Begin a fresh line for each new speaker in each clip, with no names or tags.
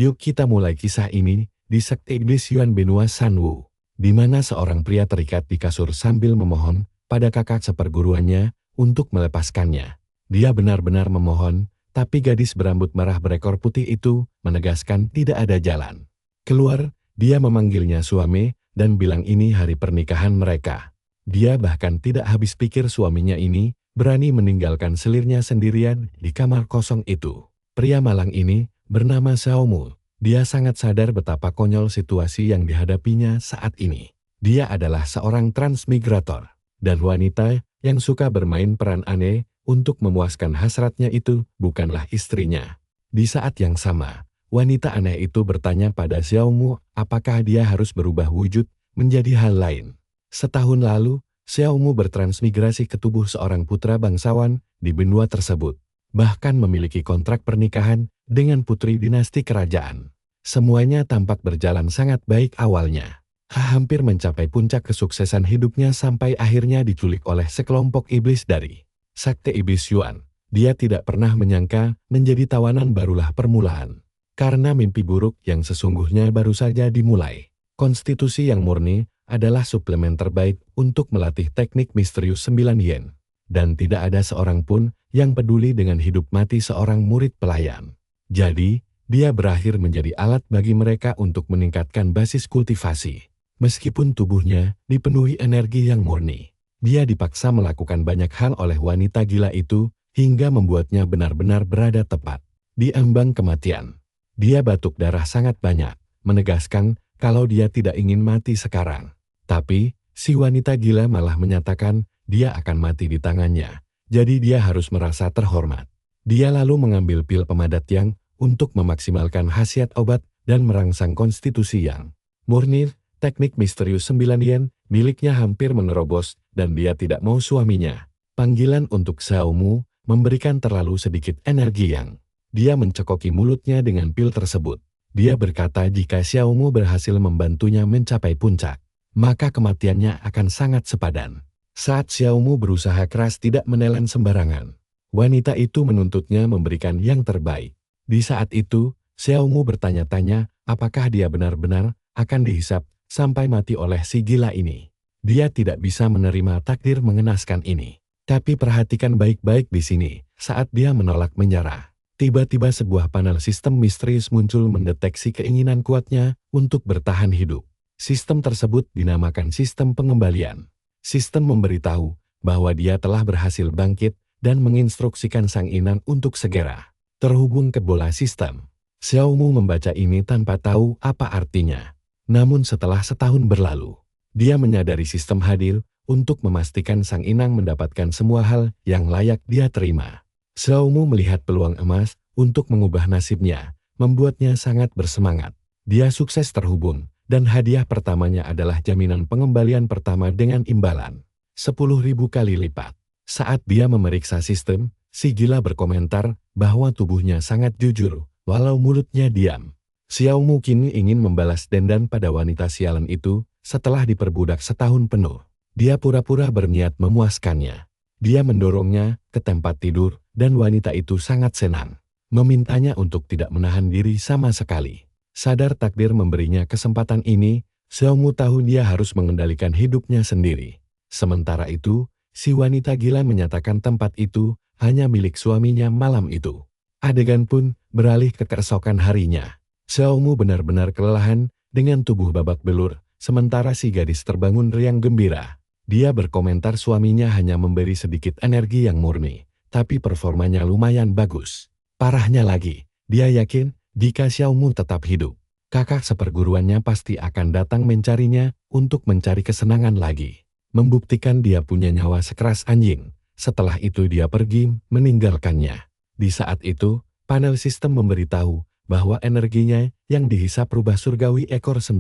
Yuk kita mulai kisah ini di sekte iblis Yuan Benua Sanwu, di mana seorang pria terikat di kasur sambil memohon pada kakak seperguruannya untuk melepaskannya. Dia benar-benar memohon, tapi gadis berambut merah berekor putih itu menegaskan tidak ada jalan keluar. Dia memanggilnya suami dan bilang ini hari pernikahan mereka. Dia bahkan tidak habis pikir suaminya ini berani meninggalkan selirnya sendirian di kamar kosong itu. Pria malang ini bernama Xiaomu. Dia sangat sadar betapa konyol situasi yang dihadapinya saat ini. Dia adalah seorang transmigrator dan wanita yang suka bermain peran aneh untuk memuaskan hasratnya itu bukanlah istrinya. Di saat yang sama, wanita aneh itu bertanya pada Xiaomu apakah dia harus berubah wujud menjadi hal lain. Setahun lalu, Xiaomu bertransmigrasi ke tubuh seorang putra bangsawan di benua tersebut, bahkan memiliki kontrak pernikahan dengan putri dinasti kerajaan. Semuanya tampak berjalan sangat baik awalnya. Hampir mencapai puncak kesuksesan hidupnya sampai akhirnya diculik oleh sekelompok iblis dari sekte iblis Yuan. Dia tidak pernah menyangka menjadi tawanan barulah permulaan. Karena mimpi buruk yang sesungguhnya baru saja dimulai. Konstitusi yang murni adalah suplemen terbaik untuk melatih teknik misterius 9 yen. Dan tidak ada seorang pun yang peduli dengan hidup mati seorang murid pelayan. Jadi, dia berakhir menjadi alat bagi mereka untuk meningkatkan basis kultivasi. Meskipun tubuhnya dipenuhi energi yang murni, dia dipaksa melakukan banyak hal oleh wanita gila itu hingga membuatnya benar-benar berada tepat di ambang kematian. Dia batuk darah sangat banyak, menegaskan kalau dia tidak ingin mati sekarang. Tapi, si wanita gila malah menyatakan dia akan mati di tangannya, jadi dia harus merasa terhormat. Dia lalu mengambil pil pemadat yang untuk memaksimalkan khasiat obat dan merangsang konstitusi yang murni. Teknik misterius 9 yen miliknya hampir menerobos dan dia tidak mau suaminya. Panggilan untuk Xiaomu memberikan terlalu sedikit energi yang dia mencekoki mulutnya dengan pil tersebut. Dia berkata jika Xiaomu berhasil membantunya mencapai puncak, maka kematiannya akan sangat sepadan. Saat Xiaomu berusaha keras tidak menelan sembarangan, wanita itu menuntutnya memberikan yang terbaik. Di saat itu, Xiaomu bertanya-tanya apakah dia benar-benar akan dihisap sampai mati oleh si gila ini. Dia tidak bisa menerima takdir mengenaskan ini. Tapi perhatikan baik-baik di sini, saat dia menolak menyerah. Tiba-tiba sebuah panel sistem misterius muncul mendeteksi keinginan kuatnya untuk bertahan hidup. Sistem tersebut dinamakan sistem pengembalian. Sistem memberitahu bahwa dia telah berhasil bangkit dan menginstruksikan sang inang untuk segera terhubung ke bola sistem. Xiaomu membaca ini tanpa tahu apa artinya. Namun setelah setahun berlalu, dia menyadari sistem hadir untuk memastikan sang inang mendapatkan semua hal yang layak dia terima. Xiaomu melihat peluang emas untuk mengubah nasibnya, membuatnya sangat bersemangat. Dia sukses terhubung, dan hadiah pertamanya adalah jaminan pengembalian pertama dengan imbalan 10.000 kali lipat. Saat dia memeriksa sistem, si gila berkomentar bahwa tubuhnya sangat jujur, walau mulutnya diam. Xiaomu kini ingin membalas dendam pada wanita sialan itu setelah diperbudak setahun penuh. Dia pura-pura berniat memuaskannya. Dia mendorongnya ke tempat tidur dan wanita itu sangat senang. Memintanya untuk tidak menahan diri sama sekali. Sadar takdir memberinya kesempatan ini, Xiaomu tahu dia harus mengendalikan hidupnya sendiri. Sementara itu, si wanita gila menyatakan tempat itu hanya milik suaminya malam itu. Adegan pun beralih ke keesokan harinya. Xiaomu benar-benar kelelahan dengan tubuh babak belur, sementara si gadis terbangun riang gembira. Dia berkomentar suaminya hanya memberi sedikit energi yang murni, tapi performanya lumayan bagus. Parahnya lagi, dia yakin jika Xiaomu tetap hidup, kakak seperguruannya pasti akan datang mencarinya untuk mencari kesenangan lagi. Membuktikan dia punya nyawa sekeras anjing. Setelah itu dia pergi meninggalkannya. Di saat itu, panel sistem memberitahu bahwa energinya yang dihisap rubah surgawi ekor 9,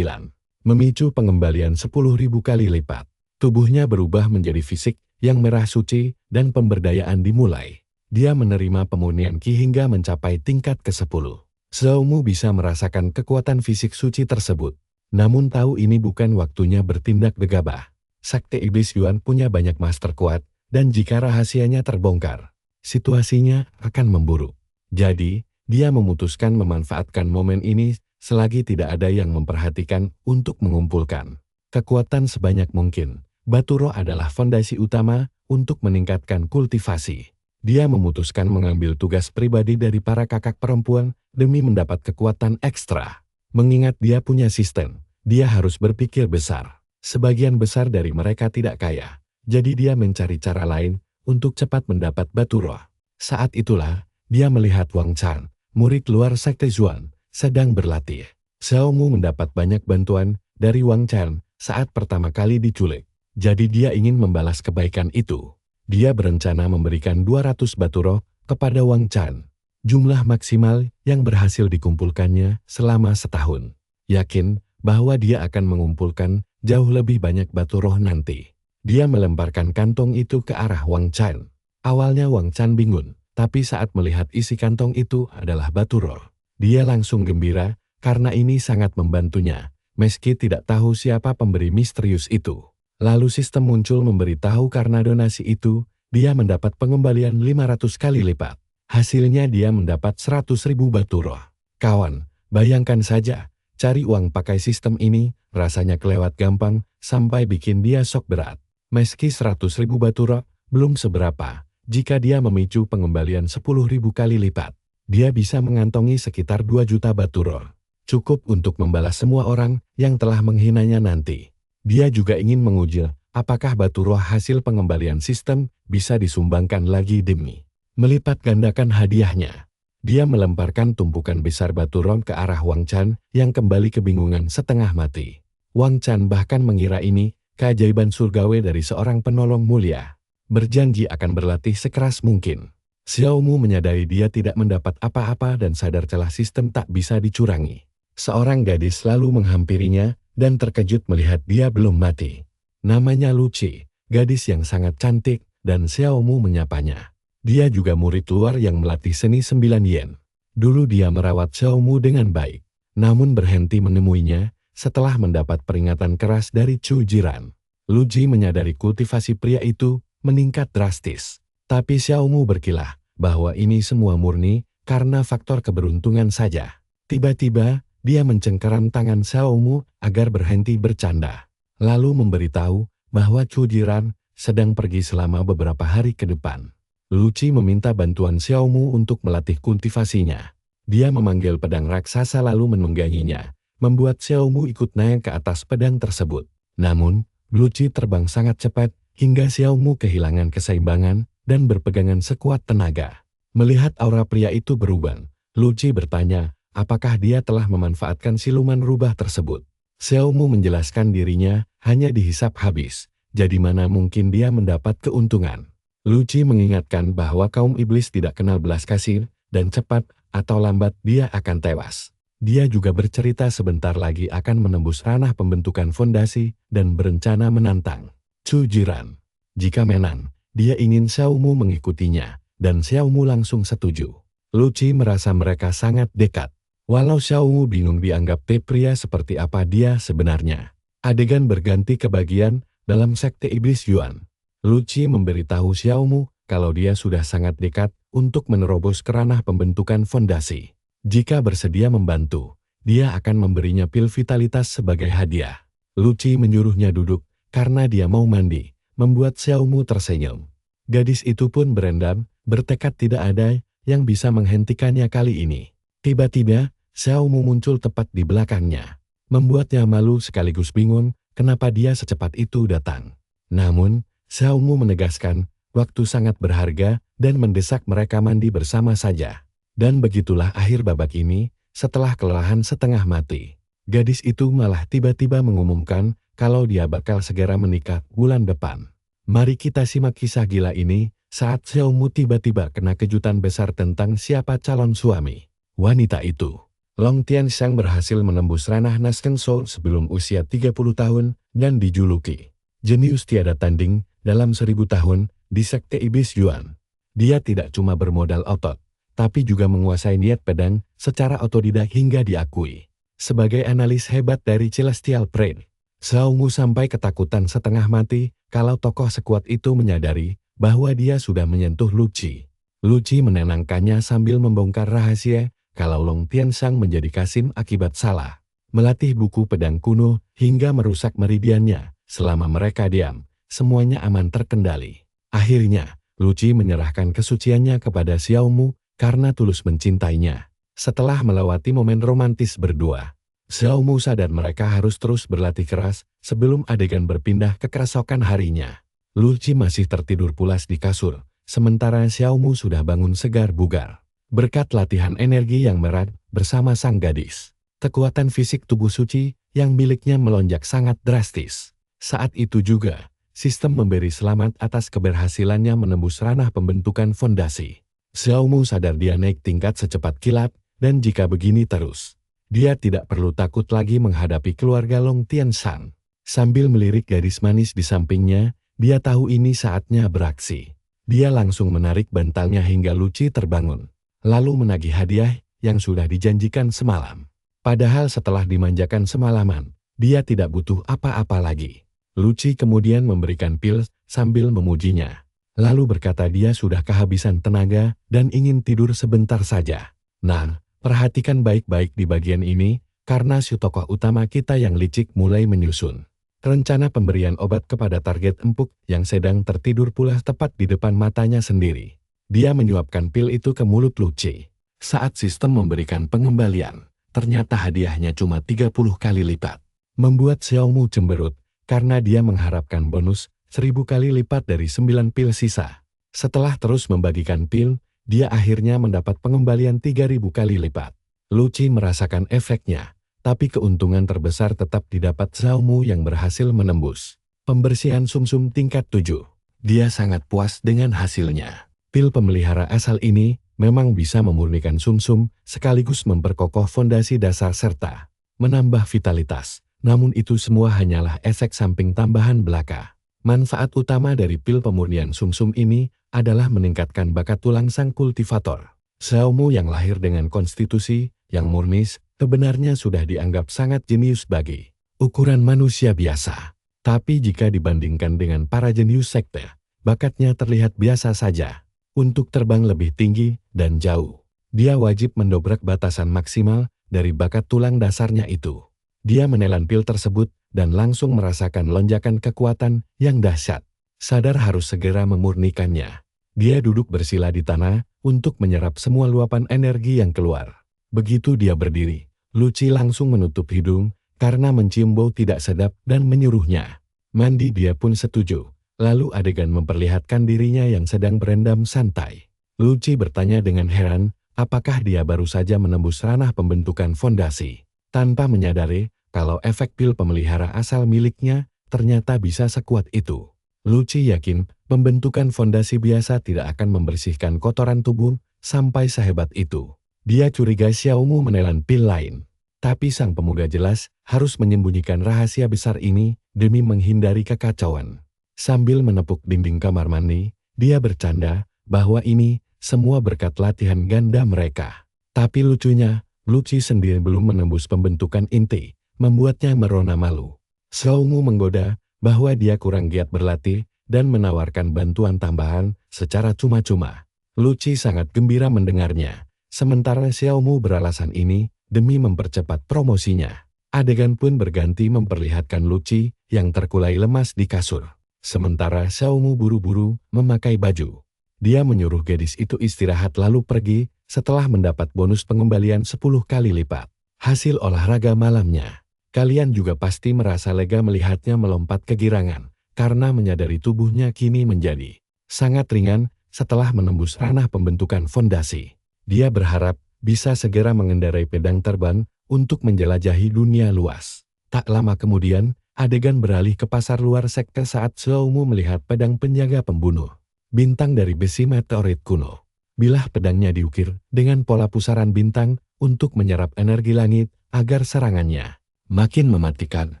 memicu pengembalian 10.000 kali lipat. Tubuhnya berubah menjadi fisik yang merah suci dan pemberdayaan dimulai. Dia menerima pemurnian Qi hingga mencapai tingkat ke-10. Xiaomu bisa merasakan kekuatan fisik suci tersebut. Namun tahu ini bukan waktunya bertindak gegabah. Sekte Iblis Yuan punya banyak master kuat, dan jika rahasianya terbongkar, situasinya akan memburuk. Jadi, Dia memutuskan memanfaatkan momen ini selagi tidak ada yang memperhatikan untuk mengumpulkan kekuatan sebanyak mungkin. Batu roh adalah fondasi utama untuk meningkatkan kultivasi. Dia memutuskan mengambil tugas pribadi dari para kakak perempuan demi mendapat kekuatan ekstra. Mengingat dia punya sistem, dia harus berpikir besar. Sebagian besar dari mereka tidak kaya, jadi dia mencari cara lain untuk cepat mendapat batu roh. Saat itulah, dia melihat Wang Chan, murid luar sekte Zuan, sedang berlatih. Xiao Mu mendapat banyak bantuan dari Wang Chan saat pertama kali diculik. Jadi dia ingin membalas kebaikan itu. Dia berencana memberikan 200 batu roh kepada Wang Chan. Jumlah maksimal yang berhasil dikumpulkannya selama setahun. Yakin bahwa dia akan mengumpulkan jauh lebih banyak batu roh nanti. Dia melemparkan kantong itu ke arah Wang Chan. Awalnya Wang Chan bingung, tapi saat melihat isi kantong itu adalah batu roh, dia langsung gembira karena ini sangat membantunya, meski tidak tahu siapa pemberi misterius itu. Lalu sistem muncul memberitahu karena donasi itu, dia mendapat pengembalian 500 kali lipat. Hasilnya dia mendapat 100.000 batu roh. Kawan, bayangkan saja, cari uang pakai sistem ini, rasanya kelewat gampang, sampai bikin dia shock berat. Meski 100.000 batu roh, belum seberapa. Jika dia memicu pengembalian 10.000 kali lipat, dia bisa mengantongi sekitar 2 juta batu roh. Cukup untuk membalas semua orang yang telah menghinanya nanti. Dia juga ingin menguji apakah batu roh hasil pengembalian sistem bisa disumbangkan lagi demi melipat gandakan hadiahnya. Dia melemparkan tumpukan besar batu roh ke arah Wang Chan yang kembali kebingungan setengah mati. Wang Chan bahkan mengira ini keajaiban surgawi dari seorang penolong mulia. Berjanji akan berlatih sekeras mungkin. Xiao Mu menyadari dia tidak mendapat apa-apa dan sadar celah sistem tak bisa dicurangi. Seorang gadis lalu menghampirinya dan terkejut melihat dia belum mati. Namanya Luci, gadis yang sangat cantik, dan Xiao Mu menyapanya. Dia juga murid luar yang melatih seni 9 yen. Dulu dia merawat Xiao Mu dengan baik, namun berhenti menemuinya setelah mendapat peringatan keras dari Chu Jiran. Luci menyadari kultivasi pria itu meningkat drastis. Tapi Xiao Mu berkilah bahwa ini semua murni karena faktor keberuntungan saja. Tiba-tiba, dia mencengkeram tangan Xiao Mu agar berhenti bercanda. Lalu memberitahu bahwa Chu Jiran sedang pergi selama beberapa hari ke depan. Luci meminta bantuan Xiao Mu untuk melatih kultivasinya. Dia memanggil pedang raksasa lalu menungganginya, membuat Xiao Mu ikut naik ke atas pedang tersebut. Namun, Luci terbang sangat cepat hingga Xiao Mu kehilangan keseimbangan dan berpegangan sekuat tenaga. Melihat aura pria itu berubah, Luci bertanya, apakah dia telah memanfaatkan siluman rubah tersebut. Xiao Mu menjelaskan dirinya hanya dihisap habis, jadi mana mungkin dia mendapat keuntungan. Luci mengingatkan bahwa kaum iblis tidak kenal belas kasih, dan cepat atau lambat dia akan tewas. Dia juga bercerita sebentar lagi akan menembus ranah pembentukan fondasi dan berencana menantang Chu Jiran. Jika menang, dia ingin Xiao Mu mengikutinya, dan Xiao Mu langsung setuju. Luci merasa mereka sangat dekat. Walau Xiao Mu bingung dianggap pria seperti apa dia sebenarnya. Adegan berganti kebagian dalam sekte iblis Yuan. Luci memberitahu Xiao Mu kalau dia sudah sangat dekat untuk menerobos ke ranah pembentukan fondasi. Jika bersedia membantu, dia akan memberinya pil vitalitas sebagai hadiah. Luci menyuruhnya duduk karena dia mau mandi, membuat Xiao Mu tersenyum. Gadis itu pun berendam, bertekad tidak ada yang bisa menghentikannya kali ini. Tiba-tiba, Xiao Mu muncul tepat di belakangnya, membuatnya malu sekaligus bingung kenapa dia secepat itu datang. Namun, Xiao Mu menegaskan, waktu sangat berharga dan mendesak mereka mandi bersama saja. Dan begitulah akhir babak ini, setelah kelelahan setengah mati. Gadis itu malah tiba-tiba mengumumkan kalau dia bakal segera menikah bulan depan. Mari kita simak kisah gila ini saat Xiao Mu tiba-tiba kena kejutan besar tentang siapa calon suami wanita itu. Long Tianxiang berhasil menembus ranah Nasken Soul sebelum usia 30 tahun dan dijuluki jenius tiada tanding dalam 1000 tahun di sekte iblis Yuan. Dia tidak cuma bermodal otot, tapi juga menguasai niat pedang secara otodidak hingga diakui sebagai analis hebat dari Celestial Pride. Xiao Mu sampai ketakutan setengah mati kalau tokoh sekuat itu menyadari bahwa dia sudah menyentuh Luci. Luci menenangkannya sambil membongkar rahasia kalau Long Tianshan menjadi Kasim akibat salah melatih buku pedang kuno hingga merusak meridiannya. Selama mereka diam, semuanya aman terkendali. Akhirnya, Lu Qi menyerahkan kesuciannya kepada Xiao Mu karena tulus mencintainya. Setelah melewati momen romantis berdua, Xiao Mu sadar mereka harus terus berlatih keras sebelum adegan berpindah ke keesokan harinya. Lu Qi masih tertidur pulas di kasur, sementara Xiao Mu sudah bangun segar bugar. Berkat latihan energi yang berat bersama sang gadis, kekuatan fisik tubuh suci yang miliknya melonjak sangat drastis. Saat itu juga, sistem memberi selamat atas keberhasilannya menembus ranah pembentukan fondasi. Xiao Mu sadar dia naik tingkat secepat kilat, dan jika begini terus, dia tidak perlu takut lagi menghadapi keluarga Long Tianshan. Sambil melirik gadis manis di sampingnya, dia tahu ini saatnya beraksi. Dia langsung menarik bantalnya hingga Lu Qi terbangun, lalu menagih hadiah yang sudah dijanjikan semalam. Padahal setelah dimanjakan semalaman, dia tidak butuh apa-apa lagi. Lu Qi kemudian memberikan pil sambil memujinya. Lalu berkata dia sudah kehabisan tenaga dan ingin tidur sebentar saja. Nah, perhatikan baik-baik di bagian ini, karena si tokoh utama kita yang licik mulai menyusun rencana pemberian obat kepada target empuk yang sedang tertidur pula tepat di depan matanya sendiri. Dia menyuapkan pil itu ke mulut Lu Qi. Saat sistem memberikan pengembalian, ternyata hadiahnya cuma 30 kali lipat. Membuat Xiao Mu cemberut, karena dia mengharapkan bonus 1000 kali lipat dari 9 pil sisa. Setelah terus membagikan pil, dia akhirnya mendapat pengembalian 3000 kali lipat. Lu Qi merasakan efeknya, tapi keuntungan terbesar tetap didapat Xiao Mu yang berhasil menembus pembersihan sumsum tingkat 7. Dia sangat puas dengan hasilnya. Pil pemelihara asal ini memang bisa memurnikan sumsum sekaligus memperkokoh fondasi dasar serta menambah vitalitas. Namun itu semua hanyalah efek samping tambahan belaka. Manfaat utama dari pil pemurnian sumsum ini adalah meningkatkan bakat tulang sang kultivator. Xiao Mu yang lahir dengan konstitusi yang murnis, sebenarnya sudah dianggap sangat jenius bagi ukuran manusia biasa. Tapi jika dibandingkan dengan para jenius sekte, bakatnya terlihat biasa saja. Untuk terbang lebih tinggi dan jauh, dia wajib mendobrak batasan maksimal dari bakat tulang dasarnya itu. Dia menelan pil tersebut dan langsung merasakan lonjakan kekuatan yang dahsyat. Sadar harus segera memurnikannya. Dia duduk bersila di tanah untuk menyerap semua luapan energi yang keluar. Begitu dia berdiri, Lu Qi langsung menutup hidung karena mencium bau tidak sedap dan menyuruhnya mandi. Dia pun setuju. Lalu adegan memperlihatkan dirinya yang sedang berendam santai. Lu Qi bertanya dengan heran, apakah dia baru saja menembus ranah pembentukan fondasi, tanpa menyadari kalau efek pil pemelihara asal miliknya ternyata bisa sekuat itu. Lu Qi yakin pembentukan fondasi biasa tidak akan membersihkan kotoran tubuh sampai sehebat itu. Dia curiga Xiao Mu menelan pil lain. Tapi sang pemuda jelas harus menyembunyikan rahasia besar ini demi menghindari kekacauan. Sambil menepuk dinding kamar mandi, dia bercanda bahwa ini semua berkat latihan ganda mereka. Tapi lucunya, Lu Qi sendiri belum menembus pembentukan inti, membuatnya merona malu. Xiao Mu menggoda bahwa dia kurang giat berlatih dan menawarkan bantuan tambahan secara cuma-cuma. Lu Qi sangat gembira mendengarnya, sementara Xiao Mu beralasan ini demi mempercepat promosinya. Adegan pun berganti memperlihatkan Lu Qi yang terkulai lemas di kasur. Sementara Xiao Mu buru-buru memakai baju. Dia menyuruh gadis itu istirahat lalu pergi setelah mendapat bonus pengembalian 10 kali lipat. Hasil olahraga malamnya. Kalian juga pasti merasa lega melihatnya melompat kegirangan karena menyadari tubuhnya kini menjadi sangat ringan setelah menembus ranah pembentukan fondasi. Dia berharap bisa segera mengendarai pedang terbang untuk menjelajahi dunia luas. Tak lama kemudian, adegan beralih ke pasar luar sekte saat Xiao Mu melihat pedang penjaga pembunuh bintang dari besi meteorit kuno. Bilah pedangnya diukir dengan pola pusaran bintang untuk menyerap energi langit agar serangannya makin mematikan.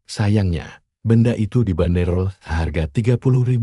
Sayangnya, benda itu dibanderol seharga 30.000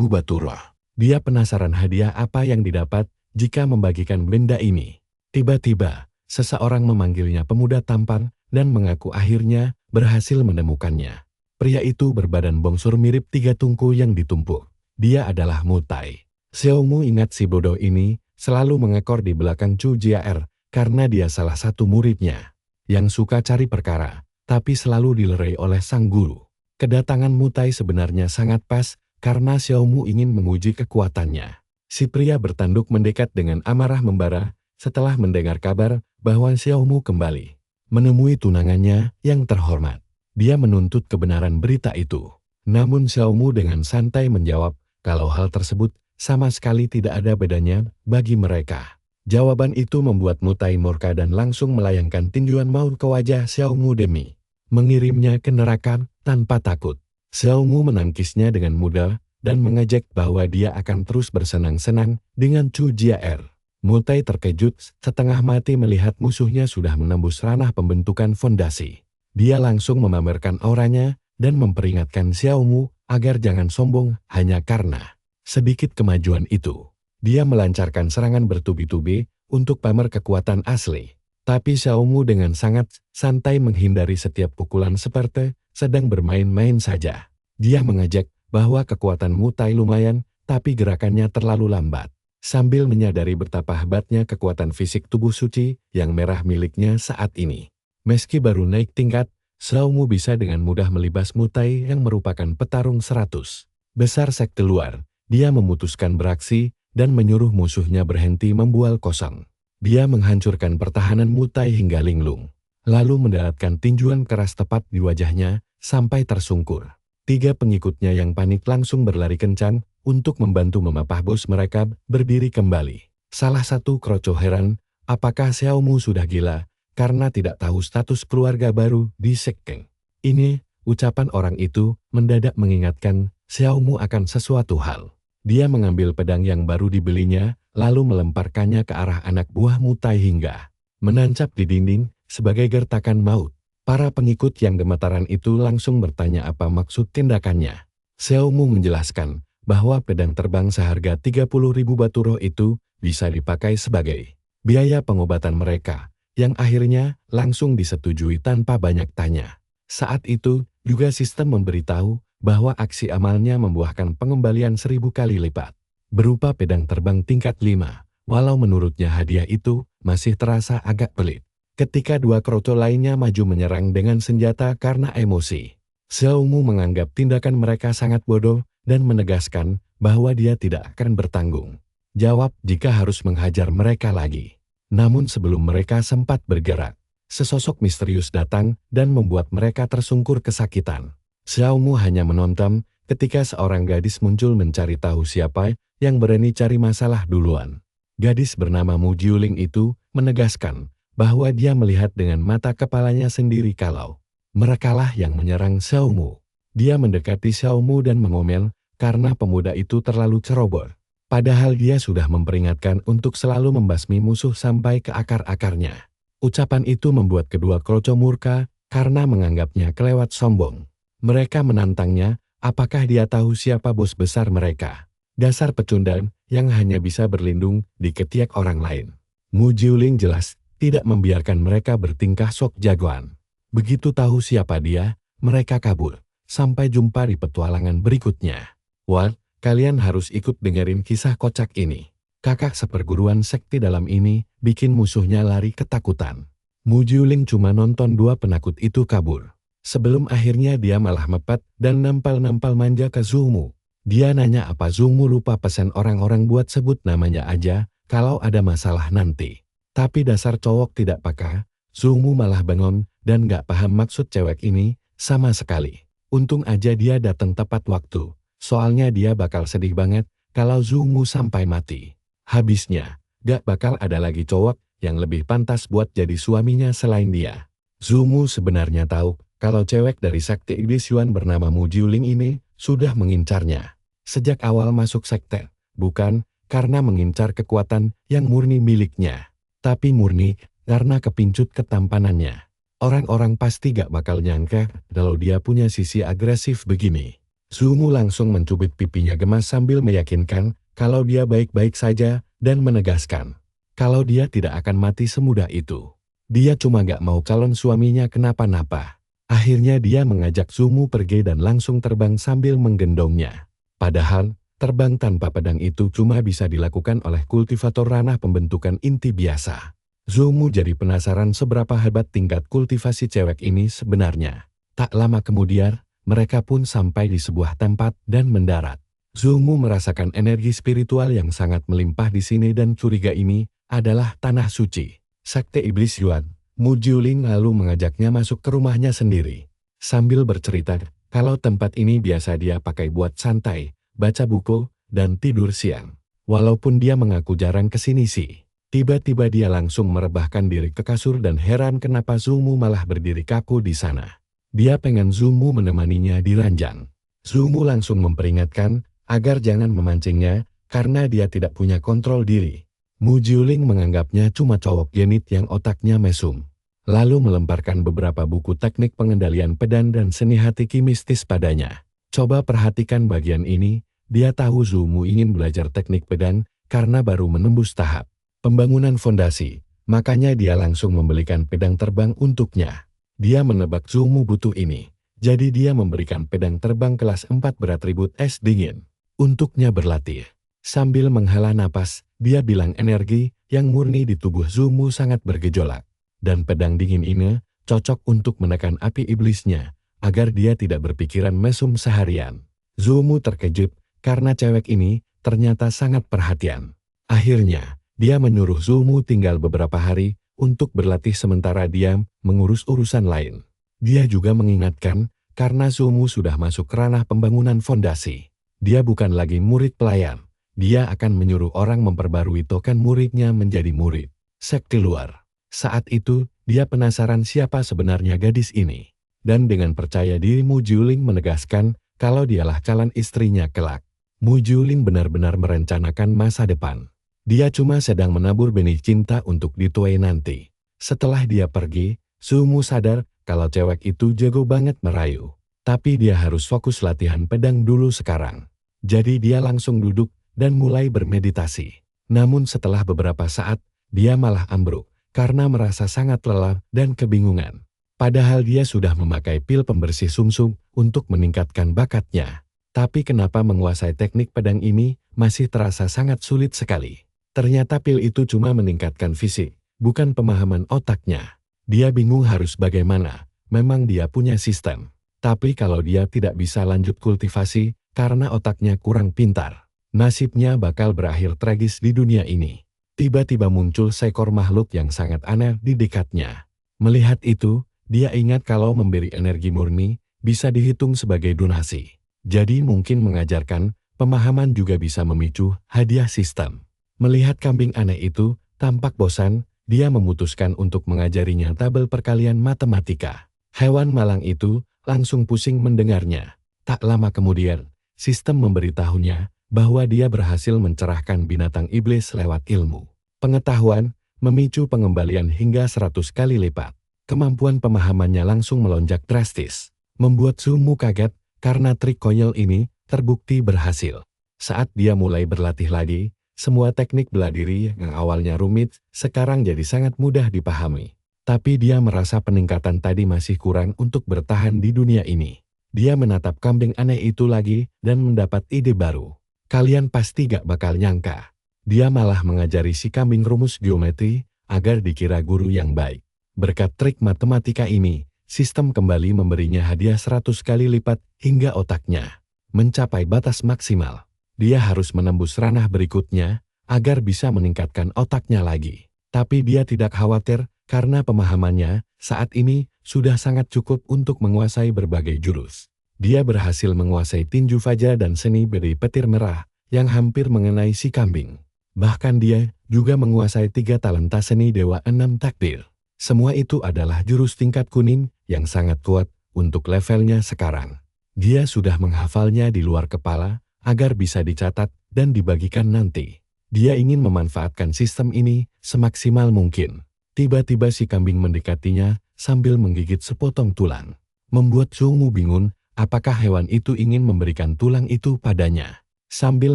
batu roh. Dia penasaran hadiah apa yang didapat jika membagikan benda ini. Tiba-tiba, seseorang memanggilnya pemuda tampan dan mengaku akhirnya berhasil menemukannya. Pria itu berbadan bongsor mirip 3 tungku yang ditumpuk. Dia adalah Mutai. Xiao Mu ingat si bodoh ini selalu mengekor di belakang Chu Jiaer karena dia salah satu muridnya yang suka cari perkara, tapi selalu dilerai oleh sang guru. Kedatangan Mutai sebenarnya sangat pas karena Xiaomu ingin menguji kekuatannya. Si pria bertanduk mendekat dengan amarah membara setelah mendengar kabar bahwa Xiaomu kembali menemui tunangannya yang terhormat. Dia menuntut kebenaran berita itu. Namun Xiaomu dengan santai menjawab kalau hal tersebut sama sekali tidak ada bedanya bagi mereka. Jawaban itu membuat Mutai murka dan langsung melayangkan tinjuan maut ke wajah Xiaomu demi mengirimnya ke neraka tanpa takut. Xiaomu menangkisnya dengan mudah dan mengejek bahwa dia akan terus bersenang-senang dengan Chu Jiaer. Mutai terkejut setengah mati melihat musuhnya sudah menembus ranah pembentukan fondasi. Dia langsung memamerkan auranya dan memperingatkan Xiaomu agar jangan sombong hanya karena sedikit kemajuan itu. Dia melancarkan serangan bertubi-tubi untuk pamer kekuatan asli. Tapi Xiaomu dengan sangat santai menghindari setiap pukulan seperti sedang bermain-main saja. Dia mengajak bahwa kekuatan Mutai lumayan, tapi gerakannya terlalu lambat. Sambil menyadari betapa hebatnya kekuatan fisik tubuh suci yang merah miliknya saat ini. Meski baru naik tingkat, Xiaomu bisa dengan mudah melibas Mutai yang merupakan petarung 100 besar sekte luar. Dia memutuskan beraksi dan menyuruh musuhnya berhenti membual kosong. Dia menghancurkan pertahanan Mutai hingga linglung, lalu mendaratkan tinjuan keras tepat di wajahnya sampai tersungkur. 3 pengikutnya yang panik langsung berlari kencang untuk membantu memapah bos mereka berdiri kembali. Salah satu kroco heran, apakah Xiaomu sudah gila karena tidak tahu status keluarga baru di sekte. Ini, ucapan orang itu mendadak mengingatkan Xiaomu akan sesuatu hal. Dia mengambil pedang yang baru dibelinya, lalu melemparkannya ke arah anak buah Mutai hingga menancap di dinding sebagai gertakan maut. Para pengikut yang gemetaran itu langsung bertanya apa maksud tindakannya. Xiaomu menjelaskan bahwa pedang terbang seharga 30.000 batu roh itu bisa dipakai sebagai biaya pengobatan mereka, yang akhirnya langsung disetujui tanpa banyak tanya. Saat itu, juga sistem memberitahu bahwa aksi amalnya membuahkan pengembalian 1000 kali lipat, berupa pedang terbang tingkat 5, walau menurutnya hadiah itu masih terasa agak pelit. Ketika 2 kroco lainnya maju menyerang dengan senjata karena emosi, Xiaomu menganggap tindakan mereka sangat bodoh dan menegaskan bahwa dia tidak akan bertanggung jawab jika harus menghajar mereka lagi. Namun sebelum mereka sempat bergerak, sesosok misterius datang dan membuat mereka tersungkur kesakitan. Xiaomu hanya menonton ketika seorang gadis muncul mencari tahu siapa yang berani cari masalah duluan. Gadis bernama Mu Jiuling itu menegaskan bahwa dia melihat dengan mata kepalanya sendiri kalau merekalah yang menyerang Xiaomu. Dia mendekati Xiaomu dan mengomel karena pemuda itu terlalu ceroboh. Padahal dia sudah memperingatkan untuk selalu membasmi musuh sampai ke akar-akarnya. Ucapan itu membuat kedua kroco murka karena menganggapnya kelewat sombong. Mereka menantangnya, apakah dia tahu siapa bos besar mereka. Dasar pecundang yang hanya bisa berlindung di ketiak orang lain. Mu Jiuling jelas tidak membiarkan mereka bertingkah sok jagoan. Begitu tahu siapa dia, mereka kabur. Sampai jumpa di petualangan berikutnya. Wah, kalian harus ikut dengerin kisah kocak ini. Kakak seperguruan sekte dalam ini bikin musuhnya lari ketakutan. Mu Jiuling cuma nonton 2 penakut itu kabur. Sebelum akhirnya dia malah mepet dan nempel-nempel manja ke Zhumu. Dia nanya apa Zhumu lupa pesan orang-orang buat sebut namanya aja kalau ada masalah nanti. Tapi dasar cowok tidak peka, Zhumu malah bangun dan gak paham maksud cewek ini sama sekali. Untung aja dia datang tepat waktu, soalnya dia bakal sedih banget kalau Zhumu sampai mati. Habisnya, gak bakal ada lagi cowok yang lebih pantas buat jadi suaminya selain dia. Zhumu sebenarnya tahu kalau cewek dari sekte iblis Yuan bernama Mu Jiuling ini sudah mengincarnya sejak awal masuk sekte, bukan karena mengincar kekuatan yang murni miliknya, tapi murni karena kepincut ketampanannya. Orang-orang pasti gak bakal nyangka kalau dia punya sisi agresif begini. Zhumu langsung mencubit pipinya gemas sambil meyakinkan kalau dia baik-baik saja dan menegaskan kalau dia tidak akan mati semudah itu. Dia cuma gak mau calon suaminya kenapa-napa. Akhirnya dia mengajak Zhumu pergi dan langsung terbang sambil menggendongnya. Padahal, terbang tanpa pedang itu cuma bisa dilakukan oleh kultivator ranah pembentukan inti biasa. Zhumu jadi penasaran seberapa hebat tingkat kultivasi cewek ini sebenarnya. Tak lama kemudian, mereka pun sampai di sebuah tempat dan mendarat. Zhumu merasakan energi spiritual yang sangat melimpah di sini dan curiga ini adalah tanah suci. Sekte Iblis Yuan, Mu Jiuling lalu mengajaknya masuk ke rumahnya sendiri. Sambil bercerita, kalau tempat ini biasa dia pakai buat santai, baca buku, dan tidur siang. Walaupun dia mengaku jarang kesini sih. Tiba-tiba dia langsung merebahkan diri ke kasur dan heran kenapa Zhumu malah berdiri kaku di sana. Dia pengen Zhumu menemaninya di ranjang. Zhumu langsung memperingatkan agar jangan memancingnya karena dia tidak punya kontrol diri. Mu Jiuling menganggapnya cuma cowok genit yang otaknya mesum. Lalu melemparkan beberapa buku teknik pengendalian pedang dan seni hati mistis padanya. Coba perhatikan bagian ini, dia tahu Zhumu ingin belajar teknik pedang karena baru menembus tahap pembangunan fondasi, makanya dia langsung membelikan pedang terbang untuknya. Dia menebak Zhumu butuh ini, jadi dia memberikan pedang terbang kelas 4 beratribut es dingin untuknya berlatih. Sambil menghela napas, dia bilang energi yang murni di tubuh Zhumu sangat bergejolak. Dan pedang dingin ini cocok untuk menekan api iblisnya, agar dia tidak berpikiran mesum seharian. Zhumu terkejut karena cewek ini ternyata sangat perhatian. Akhirnya, dia menyuruh Zhumu tinggal beberapa hari untuk berlatih sementara dia mengurus urusan lain. Dia juga mengingatkan karena Zhumu sudah masuk ke ranah pembangunan fondasi. Dia bukan lagi murid pelayan. Dia akan menyuruh orang memperbarui token muridnya menjadi murid sekte luar. Saat itu, dia penasaran siapa sebenarnya gadis ini. Dan dengan percaya diri Mu Jiuling menegaskan kalau dialah calon istrinya kelak. Mu Jiuling benar-benar merencanakan masa depan. Dia cuma sedang menabur benih cinta untuk dituai nanti. Setelah dia pergi, Zhumu sadar kalau cewek itu jago banget merayu. Tapi dia harus fokus latihan pedang dulu sekarang. Jadi dia langsung duduk dan mulai bermeditasi. Namun setelah beberapa saat, dia malah ambruk karena merasa sangat lelah dan kebingungan. Padahal dia sudah memakai pil pembersih sumsum untuk meningkatkan bakatnya. Tapi kenapa menguasai teknik pedang ini masih terasa sangat sulit sekali. Ternyata pil itu cuma meningkatkan fisik, bukan pemahaman otaknya. Dia bingung harus bagaimana, memang dia punya sistem. Tapi kalau dia tidak bisa lanjut kultivasi, karena otaknya kurang pintar, nasibnya bakal berakhir tragis di dunia ini. Tiba-tiba muncul seekor makhluk yang sangat aneh di dekatnya. Melihat itu, dia ingat kalau memberi energi murni, bisa dihitung sebagai donasi. Jadi mungkin mengajarkan, pemahaman juga bisa memicu hadiah sistem. Melihat kambing aneh itu, tampak bosan, dia memutuskan untuk mengajarinya tabel perkalian matematika. Hewan malang itu langsung pusing mendengarnya. Tak lama kemudian, sistem memberitahunya bahwa dia berhasil mencerahkan binatang iblis lewat ilmu pengetahuan, memicu pengembalian hingga 100 kali lipat. Kemampuan pemahamannya langsung melonjak drastis, membuat Zhumu kaget karena trik konyol ini terbukti berhasil. Saat dia mulai berlatih lagi, semua teknik bela diri yang awalnya rumit, sekarang jadi sangat mudah dipahami. Tapi dia merasa peningkatan tadi masih kurang untuk bertahan di dunia ini. Dia menatap kambing aneh itu lagi dan mendapat ide baru. Kalian pasti gak bakal nyangka. Dia malah mengajari si kambing rumus geometri agar dikira guru yang baik. Berkat trik matematika ini, sistem kembali memberinya hadiah 100 kali lipat hingga otaknya mencapai batas maksimal. Dia harus menembus ranah berikutnya agar bisa meningkatkan otaknya lagi. Tapi dia tidak khawatir karena pemahamannya saat ini sudah sangat cukup untuk menguasai berbagai jurus. Dia berhasil menguasai tinju fajar dan seni beri petir merah yang hampir mengenai si kambing. Bahkan dia juga menguasai 3 talenta seni Dewa 6 Takdir. Semua itu adalah jurus tingkat kuning yang sangat kuat untuk levelnya sekarang. Dia sudah menghafalnya di luar kepala agar bisa dicatat dan dibagikan nanti. Dia ingin memanfaatkan sistem ini semaksimal mungkin. Tiba-tiba si kambing mendekatinya sambil menggigit sepotong tulang. Membuat Zhumu bingung apakah hewan itu ingin memberikan tulang itu padanya. Sambil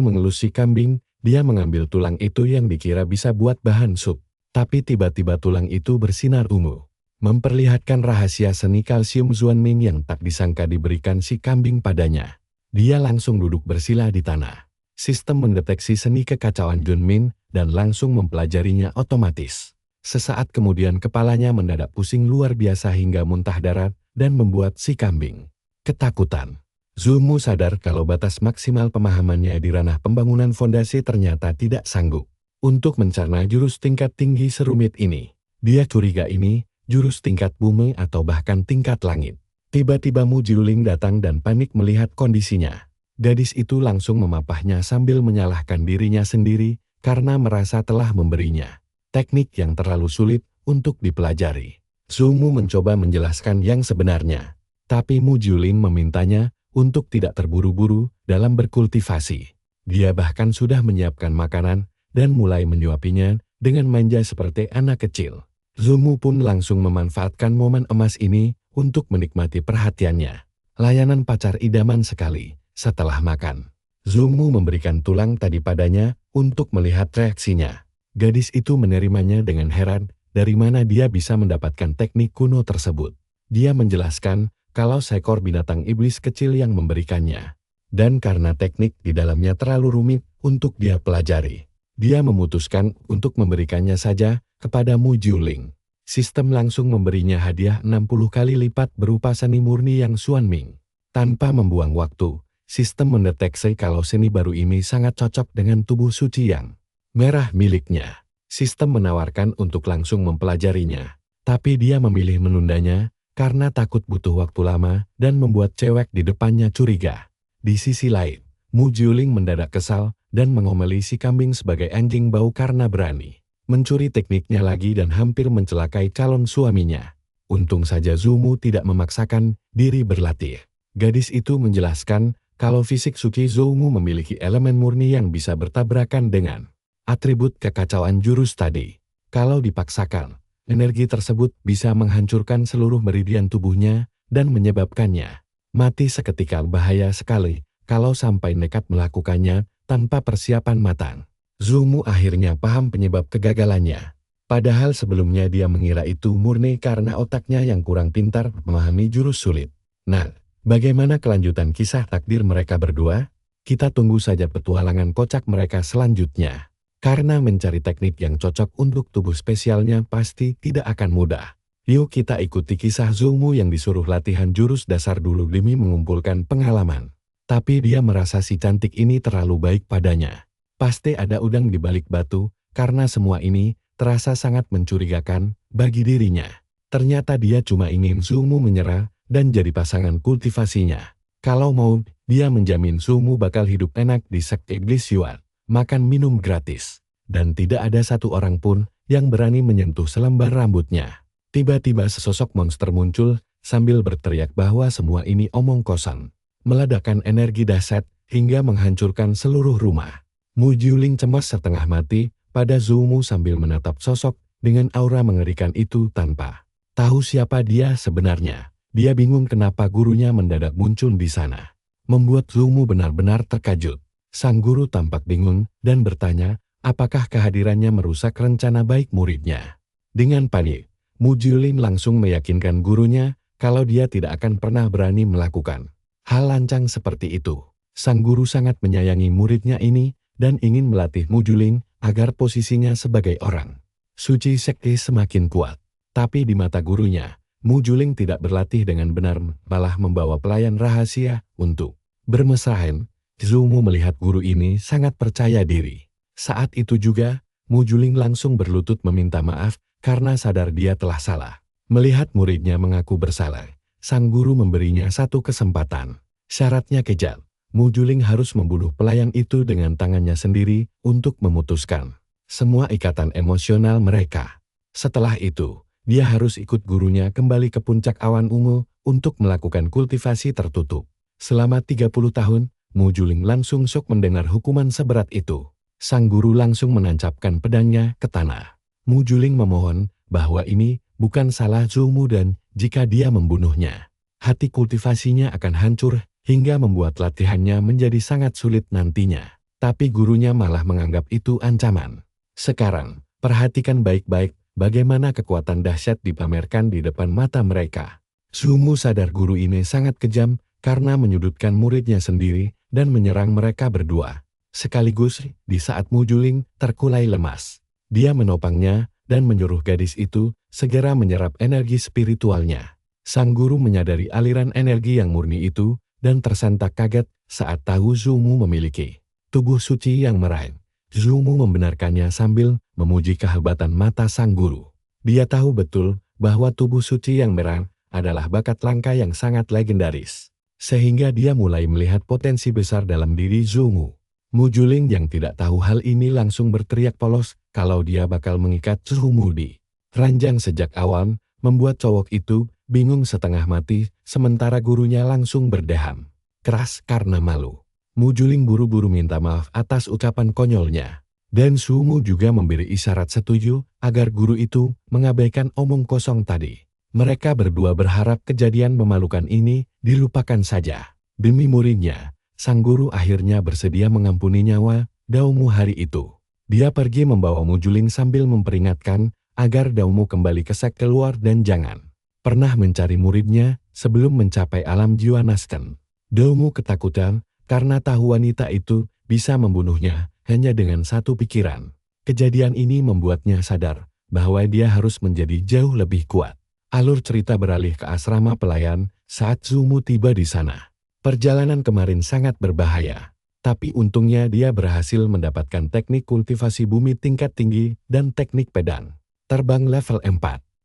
mengelus si kambing, dia mengambil tulang itu yang dikira bisa buat bahan sup. Tapi tiba-tiba tulang itu bersinar ungu, memperlihatkan rahasia seni kalsium Zuanming yang tak disangka diberikan si kambing padanya. Dia langsung duduk bersila di tanah. Sistem mendeteksi seni kekacauan Junmin dan langsung mempelajarinya otomatis. Sesaat kemudian kepalanya mendadak pusing luar biasa hingga muntah darah dan membuat si kambing ketakutan. Zhu Mu sadar kalau batas maksimal pemahamannya di ranah pembangunan fondasi ternyata tidak sanggup untuk mencerna jurus tingkat tinggi serumit ini. Dia curiga ini jurus tingkat bumi atau bahkan tingkat langit. Tiba-tiba Mu Jiuling datang dan panik melihat kondisinya. Gadis itu langsung memapahnya sambil menyalahkan dirinya sendiri karena merasa telah memberinya teknik yang terlalu sulit untuk dipelajari. Zhu Mu mencoba menjelaskan yang sebenarnya, tapi Mu Jiuling memintanya untuk tidak terburu-buru dalam berkultivasi. Dia bahkan sudah menyiapkan makanan dan mulai menyuapinya dengan manja seperti anak kecil. Zhu Mu pun langsung memanfaatkan momen emas ini untuk menikmati perhatiannya. Layanan pacar idaman sekali. Setelah makan, Zhu Mu memberikan tulang tadi padanya untuk melihat reaksinya. Gadis itu menerimanya dengan heran dari mana dia bisa mendapatkan teknik kuno tersebut. Dia menjelaskan kalau seekor binatang iblis kecil yang memberikannya. Dan karena teknik di dalamnya terlalu rumit untuk dia pelajari, dia memutuskan untuk memberikannya saja kepada Mu Jiuling. Sistem langsung memberinya hadiah 60 kali lipat berupa seni murni yang Xuanming. Tanpa membuang waktu, sistem mendeteksi kalau seni baru ini sangat cocok dengan tubuh suci yang merah miliknya. Sistem menawarkan untuk langsung mempelajarinya, tapi dia memilih menundanya karena takut butuh waktu lama dan membuat cewek di depannya curiga. Di sisi lain, Mu Jiuling mendadak kesal dan mengomeli si kambing sebagai anjing bau karena berani mencuri tekniknya lagi dan hampir mencelakai calon suaminya. Untung saja Zhu Mu tidak memaksakan diri berlatih. Gadis itu menjelaskan kalau fisik suci Zhu Mu memiliki elemen murni yang bisa bertabrakan dengan atribut kekacauan jurus tadi. Kalau dipaksakan, energi tersebut bisa menghancurkan seluruh meridian tubuhnya dan menyebabkannya mati seketika. Bahaya sekali kalau sampai nekat melakukannya tanpa persiapan matang. Zhu Mu akhirnya paham penyebab kegagalannya. Padahal sebelumnya dia mengira itu murni karena otaknya yang kurang pintar memahami jurus sulit. Nah, bagaimana kelanjutan kisah takdir mereka berdua? Kita tunggu saja petualangan kocak mereka selanjutnya. Karena mencari teknik yang cocok untuk tubuh spesialnya pasti tidak akan mudah. Yuk kita ikuti kisah Zhu Mu yang disuruh latihan jurus dasar dulu demi mengumpulkan pengalaman. Tapi dia merasa si cantik ini terlalu baik padanya. Pasti ada udang di balik batu, karena semua ini terasa sangat mencurigakan bagi dirinya. Ternyata dia cuma ingin Zhu Mu menyerah dan jadi pasangan kultivasinya. Kalau mau, dia menjamin Zhu Mu bakal hidup enak di sekte iblis Yuan. Makan minum gratis, dan tidak ada satu orang pun yang berani menyentuh selembar rambutnya. Tiba-tiba sesosok monster muncul sambil berteriak bahwa semua ini omong kosong, meledakkan energi dahsyat hingga menghancurkan seluruh rumah. Mu Jiuling cemas setengah mati pada Zhu Mu sambil menatap sosok dengan aura mengerikan itu tanpa tahu siapa dia sebenarnya. Dia bingung kenapa gurunya mendadak muncul di sana, membuat Zhu Mu benar-benar terkejut. Sang guru tampak bingung dan bertanya, apakah kehadirannya merusak rencana baik muridnya. Dengan panik, Mu Jiuling langsung meyakinkan gurunya kalau dia tidak akan pernah berani melakukan hal lancang seperti itu. Sang guru sangat menyayangi muridnya ini dan ingin melatih Mu Jiuling agar posisinya sebagai orang suci sekte semakin kuat. Tapi di mata gurunya, Mu Jiuling tidak berlatih dengan benar, malah membawa pelayan rahasia untuk bermesraan. Zhu Mu melihat guru ini sangat percaya diri. Saat itu juga, Mu Jiuling langsung berlutut meminta maaf karena sadar dia telah salah. Melihat muridnya mengaku bersalah, sang guru memberinya satu kesempatan. Syaratnya kejam. Mu Jiuling harus membunuh pelayan itu dengan tangannya sendiri untuk memutuskan semua ikatan emosional mereka. Setelah itu, dia harus ikut gurunya kembali ke puncak awan ungu untuk melakukan kultivasi tertutup. Selama 30 tahun, Mu Jiuling langsung syok mendengar hukuman seberat itu. Sang guru langsung menancapkan pedangnya ke tanah. Mu Jiuling memohon bahwa ini bukan salah Zhu Mu dan jika dia membunuhnya, hati kultivasinya akan hancur hingga membuat latihannya menjadi sangat sulit nantinya. Tapi gurunya malah menganggap itu ancaman. Sekarang, perhatikan baik-baik bagaimana kekuatan dahsyat dipamerkan di depan mata mereka. Zhu Mu sadar guru ini sangat kejam karena menyudutkan muridnya sendiri dan menyerang mereka berdua. Sekaligus, di saat Mu Jiuling terkulai lemas, dia menopangnya dan menyuruh gadis itu segera menyerap energi spiritualnya. Sang guru menyadari aliran energi yang murni itu dan tersentak kaget saat tahu Zhu Mu memiliki tubuh suci yang meraih. Zhu Mu membenarkannya sambil memuji kehebatan mata sang guru. Dia tahu betul bahwa tubuh suci yang merah adalah bakat langka yang sangat legendaris. Sehingga dia mulai melihat potensi besar dalam diri Zhu Mu. Mu Juling yang tidak tahu hal ini langsung berteriak polos kalau dia bakal mengikat Zhu Mu di ranjang sejak awal, membuat cowok itu bingung setengah mati, sementara gurunya langsung berdeham keras karena malu. Mu Juling buru-buru minta maaf atas ucapan konyolnya. Dan Zhu Mu juga memberi isyarat setuju agar guru itu mengabaikan omong kosong tadi. Mereka berdua berharap kejadian memalukan ini dilupakan saja. Demi muridnya, sang guru akhirnya bersedia mengampuni nyawa Daumu hari itu. Dia pergi membawa Mu Juling sambil memperingatkan agar Daumu kembali ke sekte luar dan jangan pernah mencari muridnya sebelum mencapai alam jiwa Nasken. Daumu ketakutan karena tahu wanita itu bisa membunuhnya hanya dengan satu pikiran. Kejadian ini membuatnya sadar bahwa dia harus menjadi jauh lebih kuat. Alur cerita beralih ke asrama pelayan saat Zhu Mu tiba di sana. Perjalanan kemarin sangat berbahaya, tapi untungnya dia berhasil mendapatkan teknik kultivasi bumi tingkat tinggi dan teknik pedang terbang level 4.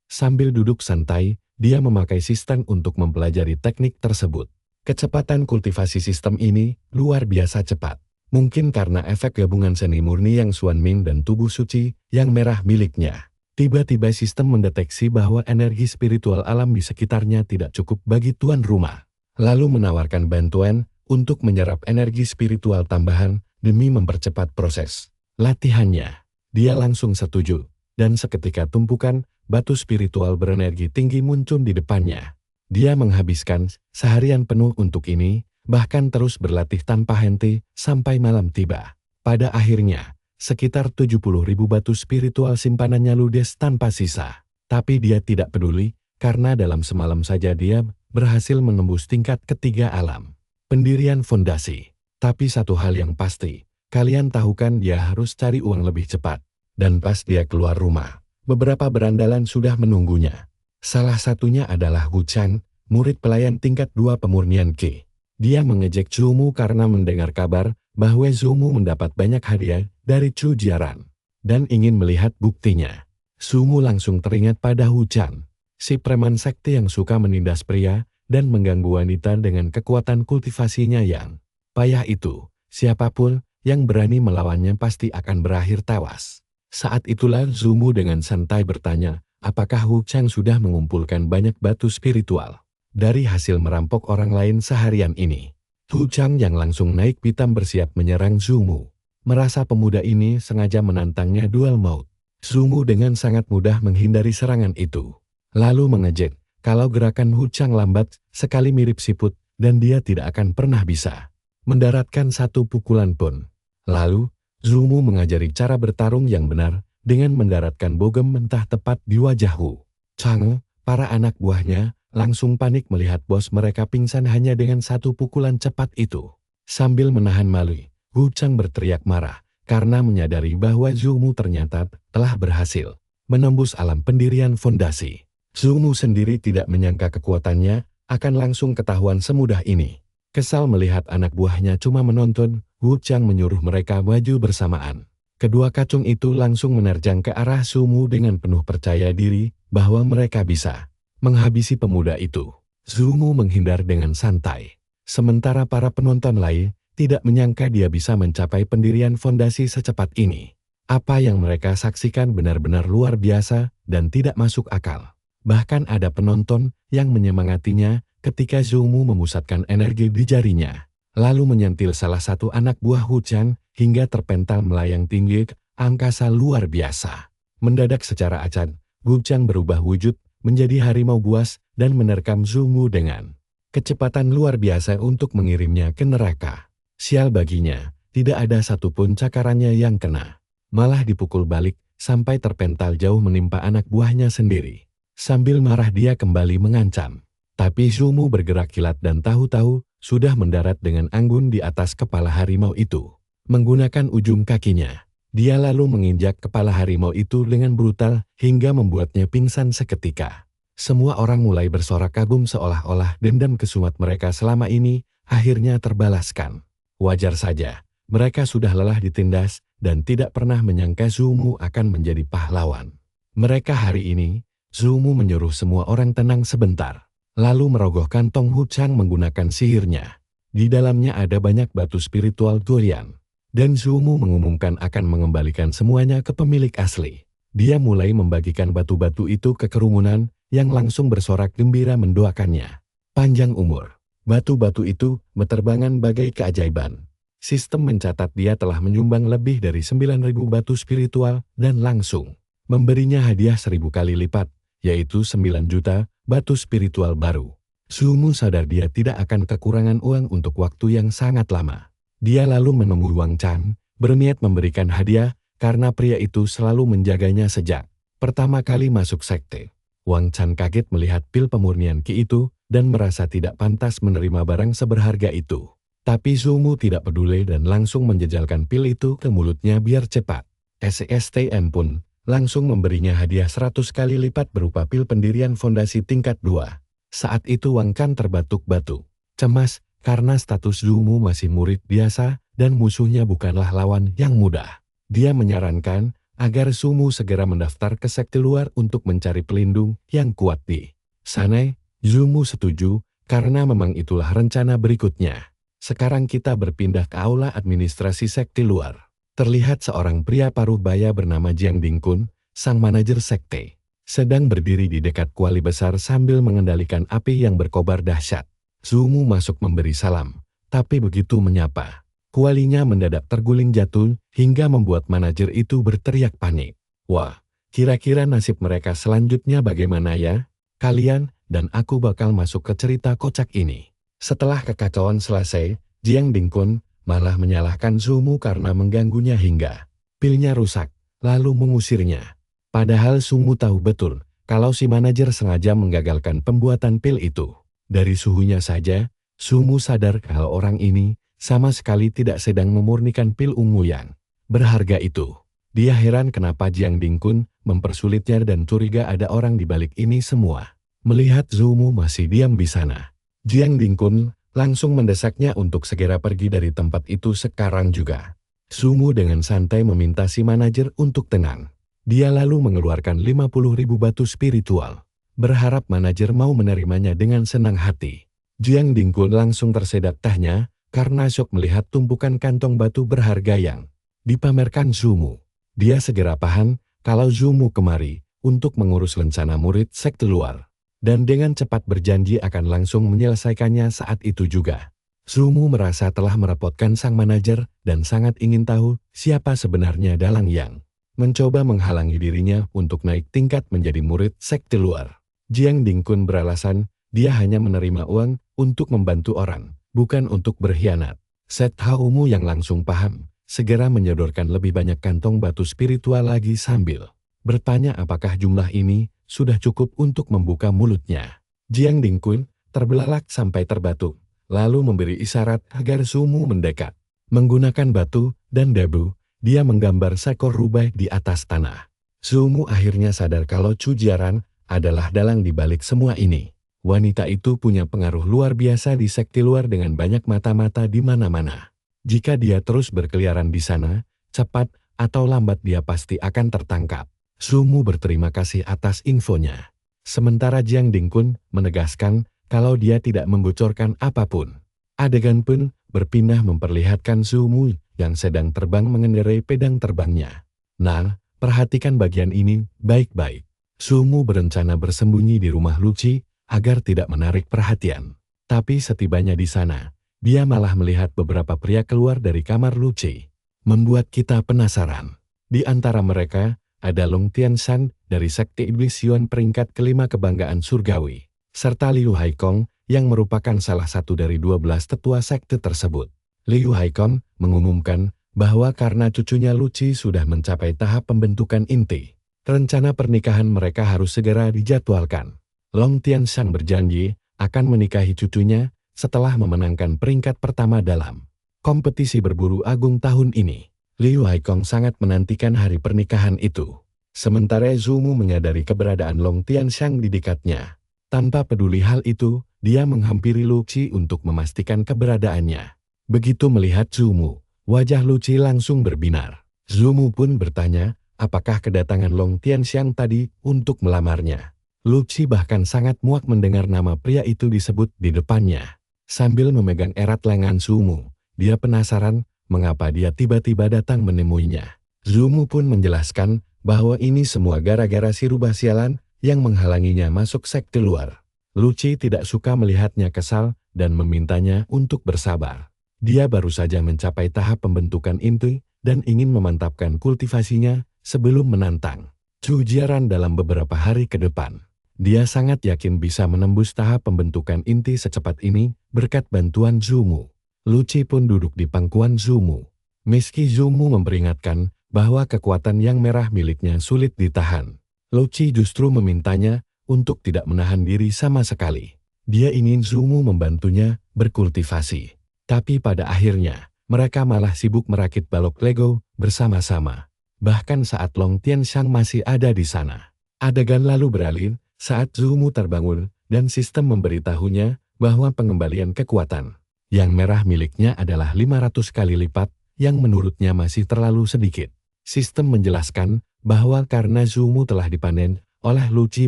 Sambil duduk santai, dia memakai sistem untuk mempelajari teknik tersebut. Kecepatan kultivasi sistem ini luar biasa cepat. Mungkin karena efek gabungan seni murni yang Xuan Ming dan tubuh suci yang merah miliknya. Tiba-tiba sistem mendeteksi bahwa energi spiritual alam di sekitarnya tidak cukup bagi tuan rumah. Lalu menawarkan bantuan untuk menyerap energi spiritual tambahan demi mempercepat proses latihannya. Dia langsung setuju, dan seketika tumpukan batu spiritual berenergi tinggi muncul di depannya. Dia menghabiskan seharian penuh untuk ini, bahkan terus berlatih tanpa henti sampai malam tiba. Pada akhirnya, sekitar 70.000 batu spiritual simpanannya ludes tanpa sisa. Tapi dia tidak peduli, karena dalam semalam saja dia berhasil menembus tingkat ketiga alam. Pendirian fondasi. Tapi satu hal yang pasti, kalian tahu kan dia harus cari uang lebih cepat. Dan pas dia keluar rumah, beberapa berandalan sudah menunggunya. Salah satunya adalah Hu Chang, murid pelayan tingkat 2 pemurnian Qi. Dia mengejek Zhu Mu karena mendengar kabar bahwa Zhu Mu mendapat banyak hadiah dari Chu Jiaran dan ingin melihat buktinya. Zhu Mu langsung teringat pada Hu Chang, si preman sekte yang suka menindas pria dan mengganggu wanita dengan kekuatan kultivasinya yang payah itu. Siapapun yang berani melawannya pasti akan berakhir tewas. Saat itulah Zhu Mu dengan santai bertanya, apakah Hu Chang sudah mengumpulkan banyak batu spiritual dari hasil merampok orang lain seharian ini. Hu Chang yang langsung naik pitam bersiap menyerang Zhu Mu. Merasa pemuda ini sengaja menantangnya duel maut. Zhu Mu dengan sangat mudah menghindari serangan itu. Lalu mengejek, kalau gerakan Hu Chang lambat, sekali mirip siput, dan dia tidak akan pernah bisa mendaratkan satu pukulan pun. Lalu, Zhu Mu mengajari cara bertarung yang benar, dengan mendaratkan bogem mentah tepat di wajah Hu Chang. Para anak buahnya langsung panik melihat bos mereka pingsan hanya dengan satu pukulan cepat itu. Sambil menahan malu, Hu Chang berteriak marah, karena menyadari bahwa Zhu Mu ternyata telah berhasil menembus alam pendirian fondasi. Zhu Mu sendiri tidak menyangka kekuatannya akan langsung ketahuan semudah ini. Kesal melihat anak buahnya cuma menonton, Hu Chang menyuruh mereka maju bersamaan. Kedua kacung itu langsung menerjang ke arah Zhu Mu dengan penuh percaya diri bahwa mereka bisa menghabisi pemuda itu. Zhu Mu menghindar dengan santai. Sementara para penonton lain tidak menyangka dia bisa mencapai pendirian fondasi secepat ini. Apa yang mereka saksikan benar-benar luar biasa dan tidak masuk akal. Bahkan ada penonton yang menyemangatinya ketika Zhu Mu memusatkan energi di jarinya, lalu menyentil salah satu anak buah Hu Chang hingga terpental melayang tinggi ke angkasa luar biasa. Mendadak secara acak, Hu Chang berubah wujud menjadi harimau buas dan menerkam Zhu Mu dengan kecepatan luar biasa untuk mengirimnya ke neraka. Sial baginya, tidak ada satupun cakarannya yang kena. Malah dipukul balik sampai terpental jauh menimpa anak buahnya sendiri. Sambil marah dia kembali mengancam. Tapi Zhu Mu bergerak kilat dan tahu-tahu sudah mendarat dengan anggun di atas kepala harimau itu. Menggunakan ujung kakinya, Dia lalu menginjak kepala harimau itu dengan brutal hingga membuatnya pingsan seketika. Semua orang mulai bersorak kagum seolah-olah dendam kesumat mereka selama ini akhirnya terbalaskan. Wajar saja, mereka sudah lelah ditindas dan tidak pernah menyangka Zhou Mu akan menjadi pahlawan. Mereka hari ini, Zhou Mu menyuruh semua orang tenang sebentar, lalu merogohkan Tong Hu Chang menggunakan sihirnya. Di dalamnya ada banyak batu spiritual durian. Dan Zhou Mu mengumumkan akan mengembalikan semuanya ke pemilik asli. Dia mulai membagikan batu-batu itu ke kerumunan yang langsung bersorak gembira mendoakannya. Panjang umur. Batu-batu itu berterbangan bagai keajaiban. Sistem mencatat dia telah menyumbang lebih dari 9.000 batu spiritual dan langsung memberinya hadiah 1.000 kali lipat, yaitu 9 juta batu spiritual baru. Zhou Mu sadar dia tidak akan kekurangan uang untuk waktu yang sangat lama. Dia lalu menemui Wang Chan, berniat memberikan hadiah karena pria itu selalu menjaganya sejak pertama kali masuk sekte. Wang Chan kaget melihat pil pemurnian Qi itu dan merasa tidak pantas menerima barang seberharga itu. Tapi Zhou Mu tidak peduli dan langsung menjejalkan pil itu ke mulutnya biar cepat. SSTM pun langsung memberinya hadiah 100 kali lipat berupa pil pendirian fondasi tingkat 2. Saat itu Wang Chan terbatuk-batuk, cemas, karena status Zhou Mu masih murid biasa dan musuhnya bukanlah lawan yang mudah. Dia menyarankan agar Zhou Mu segera mendaftar ke sekte luar untuk mencari pelindung yang kuat di sana. Zhou Mu setuju karena memang itulah rencana berikutnya. Sekarang kita berpindah ke aula administrasi sekte luar. Terlihat seorang pria paruh baya bernama Jiang Dingkun, sang manajer sekte, sedang berdiri di dekat kuali besar sambil mengendalikan api yang berkobar dahsyat. Zhou Mu masuk memberi salam, tapi begitu menyapa, kualinya mendadak terguling jatuh hingga membuat manajer itu berteriak panik. Wah, kira-kira nasib mereka selanjutnya bagaimana ya? Kalian dan aku bakal masuk ke cerita kocak ini. Setelah kekacauan selesai, Jiang Dingkun malah menyalahkan Zhou Mu karena mengganggunya hingga pilnya rusak, lalu mengusirnya. Padahal Zhou Mu tahu betul kalau si manajer sengaja menggagalkan pembuatan pil itu. Dari suhunya saja, Zhou Mu sadar kalau orang ini sama sekali tidak sedang memurnikan pil ungu yang berharga itu. Dia heran kenapa Jiang Dingkun mempersulitnya dan curiga ada orang di balik ini semua. Melihat Zhou Mu masih diam di sana, Jiang Dingkun langsung mendesaknya untuk segera pergi dari tempat itu sekarang juga. Zhou Mu dengan santai meminta si manajer untuk tenang. Dia lalu mengeluarkan 50.000 batu spiritual, berharap manajer mau menerimanya dengan senang hati. Jiang Dingkun langsung tersedak tahnya karena syok melihat tumpukan kantong batu berharga yang dipamerkan Zhou Mu. Dia segera paham kalau Zhou Mu kemari untuk mengurus rencana murid sekte luar, dan dengan cepat berjanji akan langsung menyelesaikannya saat itu juga. Zhou Mu merasa telah merepotkan sang manajer dan sangat ingin tahu siapa sebenarnya dalang yang mencoba menghalangi dirinya untuk naik tingkat menjadi murid sekte luar. Jiang Dingkun beralasan dia hanya menerima uang untuk membantu orang, bukan untuk berkhianat. Set Hao Mu yang langsung paham, segera menyodorkan lebih banyak kantong batu spiritual lagi sambil bertanya apakah jumlah ini sudah cukup untuk membuka mulutnya. Jiang Dingkun terbelalak sampai terbatuk, lalu memberi isyarat agar Zhou Mu mendekat. Menggunakan batu dan debu, dia menggambar seekor rubah di atas tanah. Zhou Mu akhirnya sadar kalau Chu Jiaran adalah dalang di balik semua ini. Wanita itu punya pengaruh luar biasa di sekte luar dengan banyak mata-mata di mana-mana. Jika dia terus berkeliaran di sana, cepat atau lambat dia pasti akan tertangkap. Zhou Mu berterima kasih atas infonya. Sementara Jiang Dingkun menegaskan kalau dia tidak membocorkan apapun. Adegan pun berpindah memperlihatkan Zhou Mu yang sedang terbang mengendarai pedang terbangnya. Nah, perhatikan bagian ini baik-baik. Zhou Mu berencana bersembunyi di rumah Luci agar tidak menarik perhatian. Tapi setibanya di sana, dia malah melihat beberapa pria keluar dari kamar Luci. Membuat kita penasaran. Di antara mereka, ada Long Tianshan dari Sekte Iblis Yuan peringkat kelima kebanggaan surgawi, serta Liu Haikong yang merupakan salah satu dari 12 tetua sekte tersebut. Liu Haikong mengumumkan bahwa karena cucunya Luci sudah mencapai tahap pembentukan inti, rencana pernikahan mereka harus segera dijadwalkan. Long Tianshan berjanji akan menikahi cucunya setelah memenangkan peringkat pertama dalam kompetisi berburu agung tahun ini. Liu Haikong sangat menantikan hari pernikahan itu. Sementara Zumu menyadari keberadaan Long Tianxiang di dekatnya. Tanpa peduli hal itu, dia menghampiri Lu Qi untuk memastikan keberadaannya. Begitu melihat Zumu, wajah Lu Qi langsung berbinar. Zumu pun bertanya, apakah kedatangan Long Tianxiang tadi untuk melamarnya. Lu Qi bahkan sangat muak mendengar nama pria itu disebut di depannya. Sambil memegang erat lengan Zumu, dia penasaran mengapa dia tiba-tiba datang menemuinya. Zumu pun menjelaskan bahwa ini semua gara-gara si rubah sialan yang menghalanginya masuk sekte luar. Lu Qi tidak suka melihatnya kesal dan memintanya untuk bersabar. Dia baru saja mencapai tahap pembentukan inti dan ingin memantapkan kultivasinya sebelum menantang Chu Jiaran dalam beberapa hari ke depan. Dia sangat yakin bisa menembus tahap pembentukan inti secepat ini berkat bantuan Zumu. Lu Qi pun duduk di pangkuan Zumu. Meski Zumu memperingatkan bahwa kekuatan yang merah miliknya sulit ditahan, Lu Qi justru memintanya untuk tidak menahan diri sama sekali. Dia ingin Zumu membantunya berkultivasi. Tapi pada akhirnya, mereka malah sibuk merakit balok Lego bersama-sama. Bahkan saat Long Tianxiang masih ada di sana. Adegan lalu beralih saat Zumu terbangun dan sistem memberitahunya bahwa pengembalian kekuatan yang merah miliknya adalah 500 kali lipat yang menurutnya masih terlalu sedikit. Sistem menjelaskan bahwa karena Zumu telah dipanen oleh Lu Qi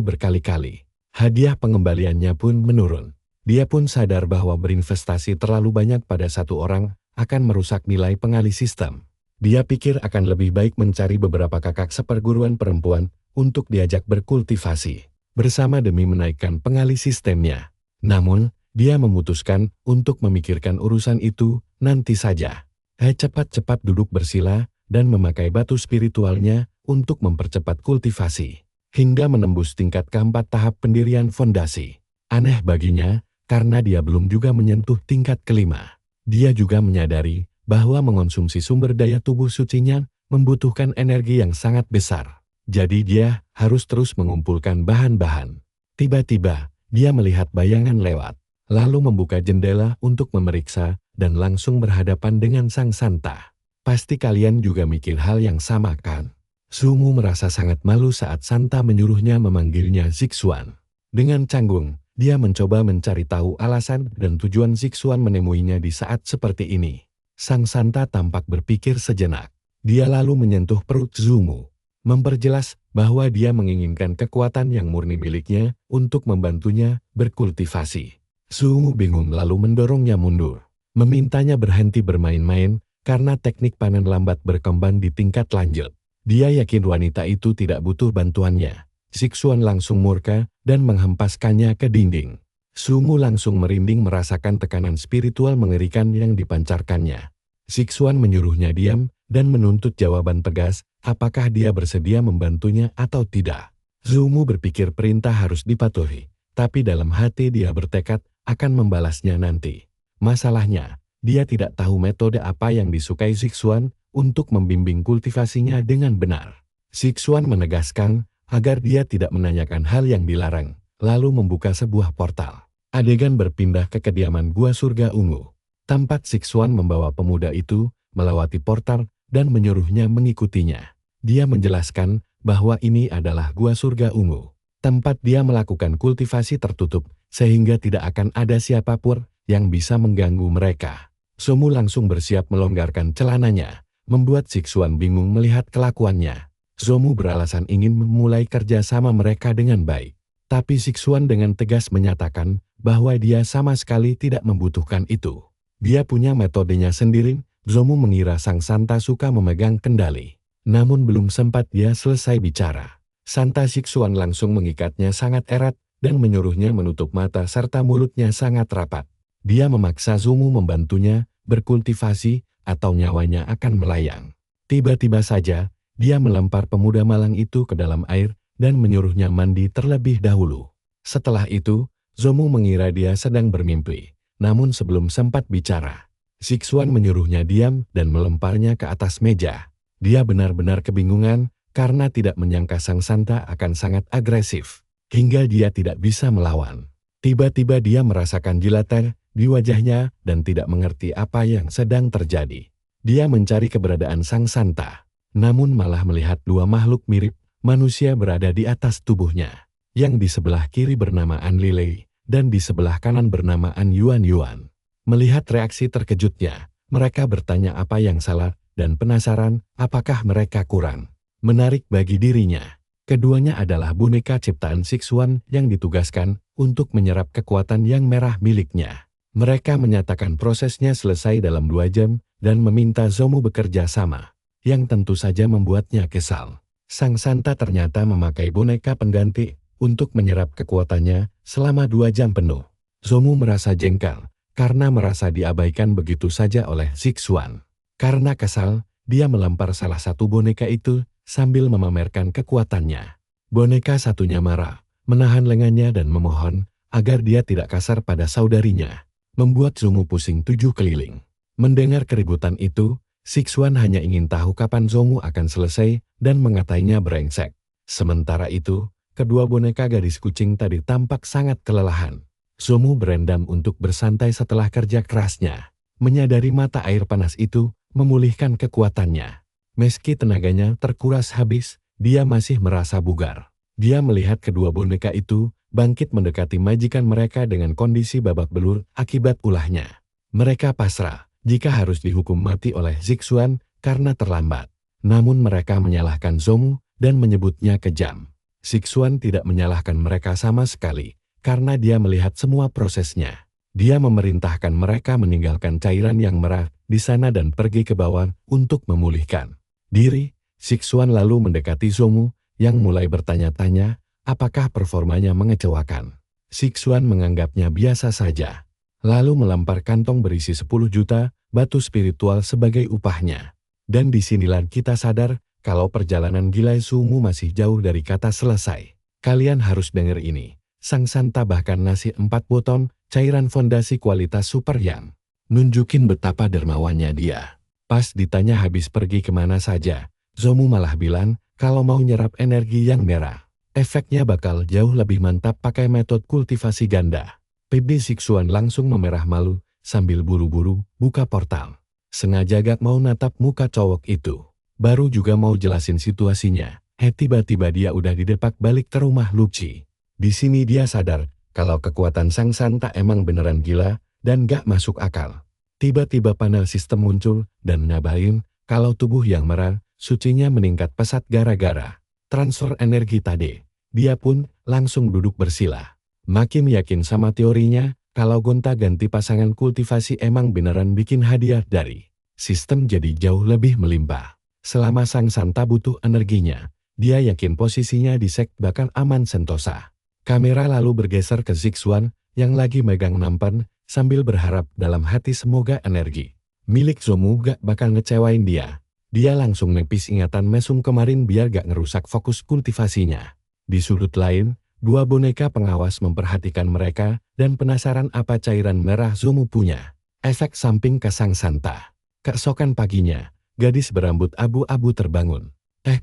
berkali-kali, hadiah pengembaliannya pun menurun. Dia pun sadar bahwa berinvestasi terlalu banyak pada satu orang akan merusak nilai pengalih sistem. Dia pikir akan lebih baik mencari beberapa kakak seperguruan perempuan untuk diajak berkultivasi bersama demi menaikkan pengalih sistemnya. Namun, dia memutuskan untuk memikirkan urusan itu nanti saja. Cepat-cepat duduk bersila dan memakai batu spiritualnya untuk mempercepat kultivasi, hingga menembus tingkat keempat tahap pendirian fondasi. Aneh baginya, karena dia belum juga menyentuh tingkat kelima. Dia juga menyadari bahwa mengonsumsi sumber daya tubuh sucinya membutuhkan energi yang sangat besar. Jadi dia harus terus mengumpulkan bahan-bahan. Tiba-tiba, dia melihat bayangan lewat, lalu membuka jendela untuk memeriksa dan langsung berhadapan dengan sang santa. Pasti kalian juga mikir hal yang sama kan? Zumu merasa sangat malu saat santa menyuruhnya memanggilnya Zixuan. Dengan canggung, dia mencoba mencari tahu alasan dan tujuan Zixuan menemuinya di saat seperti ini. Sang santa tampak berpikir sejenak. Dia lalu menyentuh perut Zumu, memperjelas bahwa dia menginginkan kekuatan yang murni miliknya untuk membantunya berkultivasi. Zumu bingung lalu mendorongnya mundur, memintanya berhenti bermain-main karena teknik panen lambat berkembang di tingkat lanjut. Dia yakin wanita itu tidak butuh bantuannya. Zixuan langsung murka dan menghempaskannya ke dinding. Zumu langsung merinding merasakan tekanan spiritual mengerikan yang dipancarkannya. Zixuan menyuruhnya diam dan menuntut jawaban tegas apakah dia bersedia membantunya atau tidak. Zumu berpikir perintah harus dipatuhi, tapi dalam hati dia bertekad akan membalasnya nanti. Masalahnya, dia tidak tahu metode apa yang disukai Zixuan untuk membimbing kultivasinya dengan benar. Zixuan menegaskan agar dia tidak menanyakan hal yang dilarang, lalu membuka sebuah portal. Adegan berpindah ke kediaman Gua Surga Ungu. Tampak Zixuan membawa pemuda itu melewati portal dan menyuruhnya mengikutinya. Dia menjelaskan bahwa ini adalah Gua Surga Ungu, tempat dia melakukan kultivasi tertutup sehingga tidak akan ada siapapun yang bisa mengganggu mereka. Zumu langsung bersiap melonggarkan celananya, membuat Zixuan bingung melihat kelakuannya. Zumu beralasan ingin memulai kerja sama mereka dengan baik. Tapi Zixuan dengan tegas menyatakan bahwa dia sama sekali tidak membutuhkan itu. Dia punya metodenya sendiri. Zumu mengira sang santa suka memegang kendali. Namun belum sempat dia selesai bicara, santa Zixuan langsung mengikatnya sangat erat dan menyuruhnya menutup mata serta mulutnya sangat rapat. Dia memaksa Zumu membantunya berkultivasi atau nyawanya akan melayang. Tiba-tiba saja, dia melempar pemuda malang itu ke dalam air dan menyuruhnya mandi terlebih dahulu. Setelah itu, Zumu mengira dia sedang bermimpi. Namun sebelum sempat bicara, Zixuan menyuruhnya diam dan melemparnya ke atas meja. Dia benar-benar kebingungan karena tidak menyangka sang santa akan sangat agresif, hingga dia tidak bisa melawan. Tiba-tiba dia merasakan jilatan di wajahnya dan tidak mengerti apa yang sedang terjadi. Dia mencari keberadaan Sang Santa, namun malah melihat dua makhluk mirip manusia berada di atas tubuhnya. Yang di sebelah kiri bernama An Lilei, dan di sebelah kanan bernama An Yuan Yuan. Melihat reaksi terkejutnya, mereka bertanya apa yang salah, dan penasaran apakah mereka kurang menarik bagi dirinya. Keduanya adalah boneka ciptaan Sixuan yang ditugaskan untuk menyerap kekuatan yang merah miliknya. Mereka menyatakan prosesnya selesai dalam 2 jam dan meminta Zomu bekerja sama, yang tentu saja membuatnya kesal. Sang Santa ternyata memakai boneka pengganti untuk menyerap kekuatannya selama 2 jam penuh. Zomu merasa jengkel karena merasa diabaikan begitu saja oleh Sixuan. Karena kesal, dia melempar salah satu boneka itu sambil memamerkan kekuatannya. Boneka satunya marah, menahan lengannya dan memohon agar dia tidak kasar pada saudarinya, membuat Zomu pusing 7 keliling. Mendengar keributan itu, Sixuan hanya ingin tahu kapan Zomu akan selesai dan mengatainya brengsek. Sementara itu, kedua boneka gadis kucing tadi tampak sangat kelelahan. Zomu berendam untuk bersantai setelah kerja kerasnya. Menyadari mata air panas itu memulihkan kekuatannya. Meski tenaganya terkuras habis, dia masih merasa bugar. Dia melihat kedua boneka itu bangkit mendekati majikan mereka dengan kondisi babak belur akibat ulahnya. Mereka pasrah jika harus dihukum mati oleh Sixuan karena terlambat. Namun mereka menyalahkan Zomu dan menyebutnya kejam. Sixuan tidak menyalahkan mereka sama sekali, karena dia melihat semua prosesnya. Dia memerintahkan mereka meninggalkan cairan yang merah di sana dan pergi ke bawah untuk memulihkan diri. Sixuan lalu mendekati Zomu, yang mulai bertanya-tanya apakah performanya mengecewakan. Sixuan menganggapnya biasa saja, lalu melempar kantong berisi 10 juta batu spiritual sebagai upahnya. Dan disinilah kita sadar kalau perjalanan gila Zomu masih jauh dari kata selesai. Kalian harus dengar ini. Sang Santa bahkan ngasih 4 boton cairan fondasi kualitas super yang nunjukin betapa dermawannya dia. Pas ditanya habis pergi kemana saja, Zomu malah bilang kalau mau nyerap energi yang merah, efeknya bakal jauh lebih mantap pakai metode kultivasi ganda. PB Sixuan langsung memerah malu sambil buru-buru buka portal. Sengaja gak mau natap muka cowok itu. Baru juga mau jelasin situasinya, tiba-tiba dia udah didepak balik ke rumah Luci. Di sini dia sadar kalau kekuatan Sang Santa emang beneran gila dan gak masuk akal. Tiba-tiba panel sistem muncul dan ngabain kalau tubuh yang merah sucinya meningkat pesat gara-gara transfer energi tadi. Dia pun langsung duduk bersila. Makin yakin sama teorinya kalau gonta-ganti pasangan kultivasi emang beneran bikin hadiah dari sistem jadi jauh lebih melimpah. Selama Sang Santa butuh energinya, dia yakin posisinya di sek bakal aman sentosa. Kamera lalu bergeser ke Sixuan yang lagi megang nampan sambil berharap dalam hati semoga energi milik Zomu gak bakal ngecewain dia. Dia langsung nepis ingatan mesum kemarin biar gak ngerusak fokus kultivasinya. Di sudut lain, dua boneka pengawas memperhatikan mereka dan penasaran apa cairan merah Zomu punya. Efek samping ke Sang Santa. Keesokan paginya, gadis berambut abu-abu terbangun.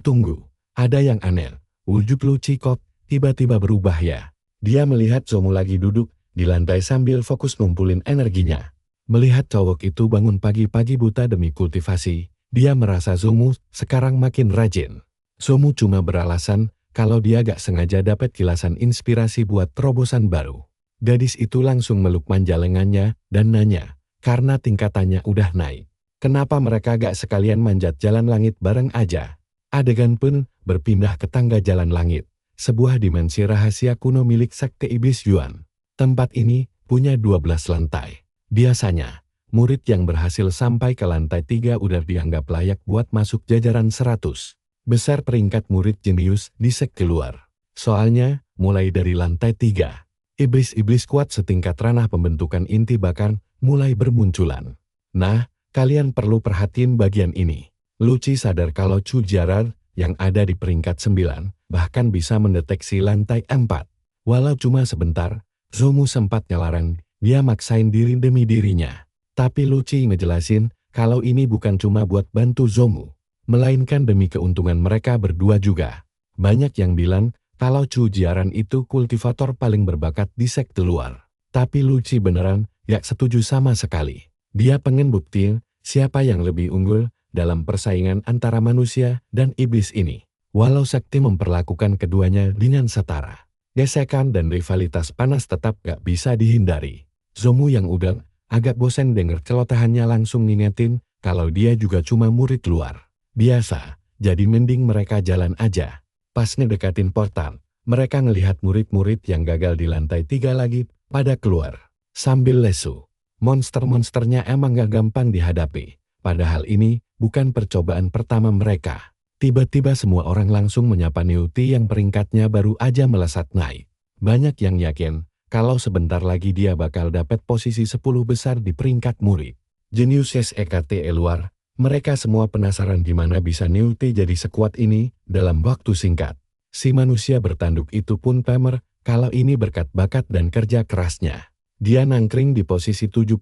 Tunggu, ada yang aneh. Wujud Luci kok tiba-tiba berubah ya. Dia melihat Zomu lagi duduk di lantai sambil fokus ngumpulin energinya. Melihat cowok itu bangun pagi-pagi buta demi kultivasi, dia merasa Zomu sekarang makin rajin. Zomu cuma beralasan kalau dia gak sengaja dapat kilasan inspirasi buat terobosan baru. Gadis itu langsung meluk manja lengannya dan nanya, karena tingkatannya udah naik, kenapa mereka gak sekalian manjat jalan langit bareng aja? Adegan pun berpindah ke tangga jalan langit, sebuah dimensi rahasia kuno milik sekte iblis Yuan. Tempat ini punya 12 lantai. Biasanya, murid yang berhasil sampai ke lantai 3 udah dianggap layak buat masuk jajaran 100 besar peringkat murid jenius di sekte luar. Soalnya, mulai dari lantai 3, iblis-iblis kuat setingkat ranah pembentukan inti bahkan mulai bermunculan. Nah, kalian perlu perhatiin bagian ini. Luci sadar kalau Chu Jarar yang ada di peringkat 9 bahkan bisa mendeteksi lantai 4. Walau cuma sebentar, Zomu sempat ngelarang dia maksain diri demi dirinya. Tapi Luci ngejelasin kalau ini bukan cuma buat bantu Zomu, melainkan demi keuntungan mereka berdua juga. Banyak yang bilang kalau Chu Jiaran itu kultivator paling berbakat di sekte luar. Tapi Luci beneran gak setuju sama sekali. Dia pengen buktiin siapa yang lebih unggul dalam persaingan antara manusia dan iblis ini. Walau sakti memperlakukan keduanya dengan setara, gesekan dan rivalitas panas tetap gak bisa dihindari. Zomu yang udah agak bosan denger celotehannya langsung ngingetin kalau dia juga cuma murid luar biasa, jadi mending mereka jalan aja. Pas ngedekatin portal, mereka ngelihat murid-murid yang gagal di lantai 3 lagi pada keluar sambil lesu. Monster-monsternya emang gak gampang dihadapi, padahal ini bukan percobaan pertama mereka. Tiba-tiba semua orang langsung menyapa Neuti yang peringkatnya baru aja melesat naik. Banyak yang yakin kalau sebentar lagi dia bakal dapat posisi 10 besar di peringkat murid. Geniuses EKTE luar, mereka semua penasaran gimana bisa Neuti jadi sekuat ini dalam waktu singkat. Si manusia bertanduk itu pun pamer kalau ini berkat bakat dan kerja kerasnya. Dia nangkring di posisi 79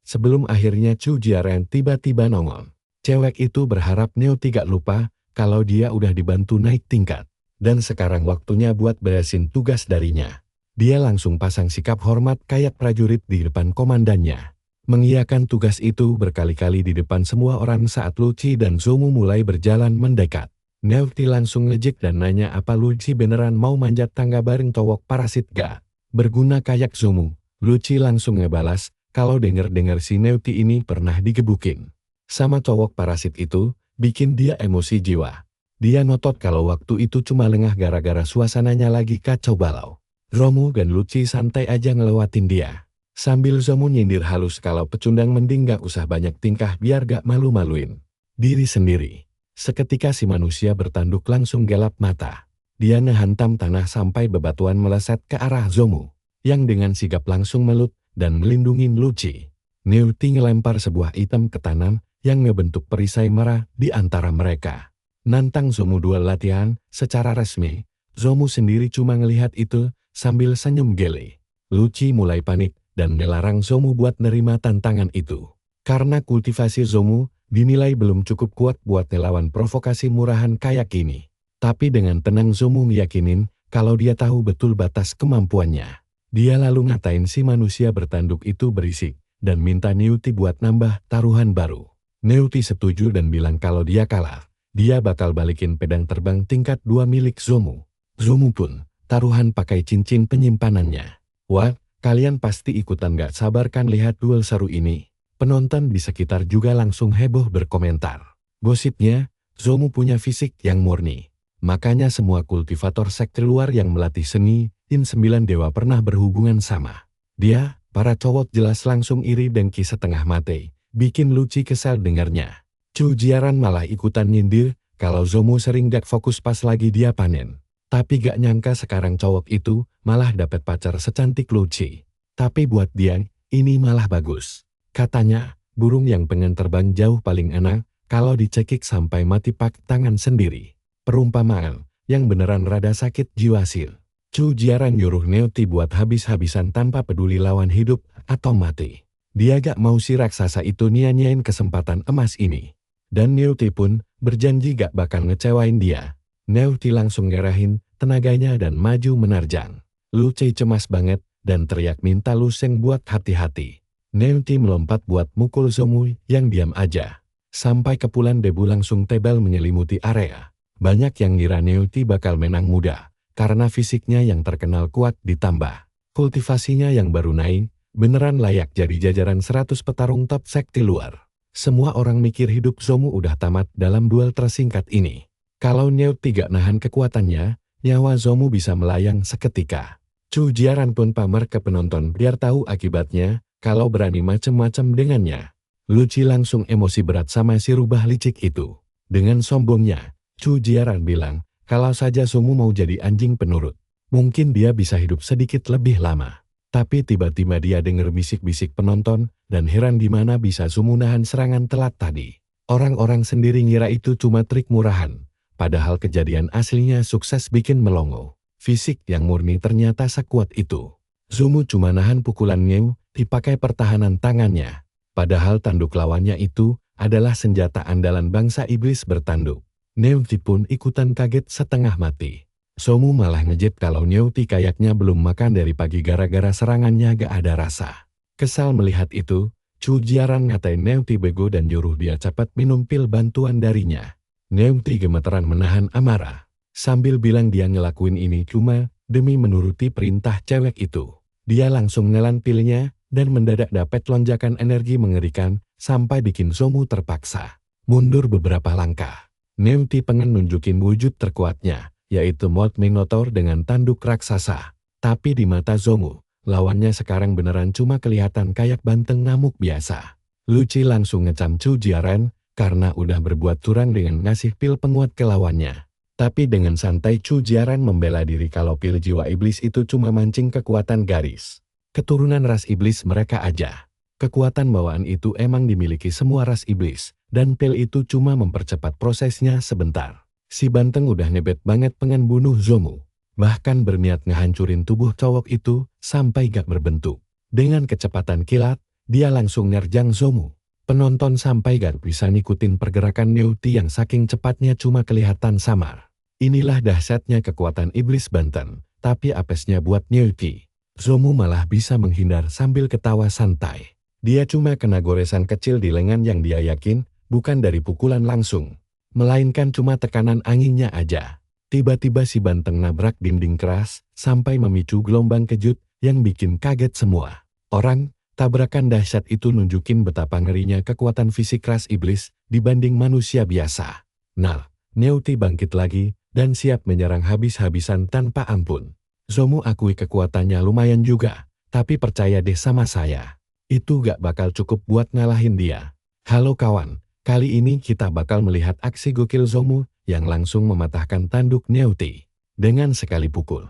sebelum akhirnya Chu Jiaren tiba-tiba nongol. Cewek itu berharap Neuti gak lupa kalau dia udah dibantu naik tingkat. Dan sekarang waktunya buat beresin tugas darinya. Dia langsung pasang sikap hormat kayak prajurit di depan komandannya. Mengiyakan tugas itu berkali-kali di depan semua orang saat Luci dan Zomu mulai berjalan mendekat. Neuti langsung ngejek dan nanya apa Luci beneran mau manjat tangga bareng cowok parasit gak? Berguna kayak Zomu, Luci langsung ngebalas kalau denger-denger si Neuti ini pernah digebukin sama cowok parasit itu, bikin dia emosi jiwa. Dia notot kalau waktu itu cuma lengah gara-gara suasananya lagi kacau balau. Zomu dan Luci santai aja ngelewatin dia. Sambil Zomu nyindir halus kalau pecundang mending gak usah banyak tingkah biar gak malu-maluin diri sendiri. Seketika si manusia bertanduk langsung gelap mata. Dia ngehantam tanah sampai bebatuan meleset ke arah Zomu, yang dengan sigap langsung melut dan melindungin Luci. Neuti ngelempar sebuah item ke tanam yang ngebentuk perisai merah di antara mereka. Nantang Zomu duel latihan secara resmi, Zomu sendiri cuma ngelihat itu sambil senyum gele. Luci mulai panik dan melarang Zomu buat nerima tantangan itu. Karena kultivasi Zomu dinilai belum cukup kuat buat ngelawan provokasi murahan kayak gini. Tapi dengan tenang Zomu meyakinin kalau dia tahu betul batas kemampuannya. Dia lalu ngatain si manusia bertanduk itu berisik dan minta Neuti buat nambah taruhan baru. Neuti setuju dan bilang kalau dia kalah, dia bakal balikin pedang terbang tingkat 2 milik Zomu. Zomu pun taruhan pakai cincin penyimpanannya. Wah, kalian pasti ikutan gak sabar kan lihat duel seru ini. Penonton di sekitar juga langsung heboh berkomentar. Gosipnya, Zomu punya fisik yang murni. Makanya semua kultivator sekte luar yang melatih seni, Jin 9 Dewa pernah berhubungan sama dia. Para cowok jelas langsung iri dengki setengah mati, bikin Luci kesal dengarnya. Chu Jiaren malah ikutan nyindir kalau Zomu sering gak fokus pas lagi dia panen. Tapi gak nyangka sekarang cowok itu malah dapat pacar secantik Luci. Tapi buat dia, ini malah bagus. Katanya, burung yang pengen terbang jauh paling enak kalau dicekik sampai mati pakai tangan sendiri. Perumpamaan yang beneran rada sakit jiwa sil. Chu Jiaren nyuruh Neuti buat habis-habisan tanpa peduli lawan hidup atau mati. Dia gak mau si raksasa itu nyanyain kesempatan emas ini. Dan Neuti pun berjanji gak bakal ngecewain dia. Neuti langsung ngerahin tenaganya dan maju menerjang. Luci cemas banget dan teriak minta Luseng buat hati-hati. Neuti melompat buat mukul Zomu yang diam aja. Sampai kepulan debu langsung tebal menyelimuti area. Banyak yang ngira Neuti bakal menang mudah. Karena fisiknya yang terkenal kuat ditambah kultivasinya yang baru naik, beneran layak jadi jajaran 100 petarung top sekte luar. Semua orang mikir hidup Zomu udah tamat dalam duel tersingkat ini. Kalau Neuti gak nahan kekuatannya, nyawa Zomu bisa melayang seketika. Chu Jiaren pun pamer ke penonton biar tahu akibatnya kalau berani macem-macem dengannya. Luci langsung emosi berat sama si rubah licik itu. Dengan sombongnya, Chu Jiaren bilang, kalau saja Zomu mau jadi anjing penurut, mungkin dia bisa hidup sedikit lebih lama. Tapi tiba-tiba dia denger bisik-bisik penonton dan heran gimana bisa Zomu nahan serangan telat tadi. Orang-orang sendiri ngira itu cuma trik murahan, padahal kejadian aslinya sukses bikin melongo. Fisik yang murni ternyata sekuat itu. Zomu cuma nahan pukulan Ngew dipakai pertahanan tangannya. Padahal tanduk lawannya itu adalah senjata andalan bangsa iblis bertanduk. Neuti pun ikutan kaget setengah mati. Zomu malah ngejek kalau Neuti kayaknya belum makan dari pagi gara-gara serangannya gak ada rasa. Kesal melihat itu, Chu Jiaran ngatain Neuti bego dan nyuruh dia cepat minum pil bantuan darinya. Neuti gemeteran menahan amarah. Sambil bilang dia ngelakuin ini cuma demi menuruti perintah cewek itu. Dia langsung nelan pilnya dan mendadak dapat lonjakan energi mengerikan sampai bikin Zomu terpaksa mundur beberapa langkah. Neuti pengen nunjukin wujud terkuatnya, yaitu Mold Minotaur dengan tanduk raksasa. Tapi di mata Zomu, lawannya sekarang beneran cuma kelihatan kayak banteng ngamuk biasa. Luci langsung ngecam Chu Jiaran karena udah berbuat curang dengan ngasih pil penguat ke lawannya. Tapi dengan santai Chu Jiaran membela diri kalau pil jiwa iblis itu cuma mancing kekuatan garis keturunan ras iblis mereka aja. Kekuatan bawaan itu emang dimiliki semua ras iblis, dan pil itu cuma mempercepat prosesnya sebentar. Si banteng udah nebet banget pengen bunuh Zomu. Bahkan berniat ngehancurin tubuh cowok itu sampai gak berbentuk. Dengan kecepatan kilat, dia langsung nerjang Zomu. Penonton sampai gak bisa ngikutin pergerakan Neuti yang saking cepatnya cuma kelihatan samar. Inilah dahsyatnya kekuatan iblis banteng, tapi apesnya buat Neuti. Zomu malah bisa menghindar sambil ketawa santai. Dia cuma kena goresan kecil di lengan yang dia yakin bukan dari pukulan langsung, melainkan cuma tekanan anginnya aja. Tiba-tiba si banteng nabrak dinding keras sampai memicu gelombang kejut yang bikin kaget semua orang. Tabrakan dahsyat itu nunjukin betapa ngerinya kekuatan fisik ras iblis dibanding manusia biasa. Nah, Neuti bangkit lagi dan siap menyerang habis-habisan tanpa ampun. Zomu akui kekuatannya lumayan juga, tapi percaya deh sama saya. Itu gak bakal cukup buat ngalahin dia. Halo kawan, kali ini kita bakal melihat aksi gokil Zomu yang langsung mematahkan tanduk Neuti. Dengan sekali pukul,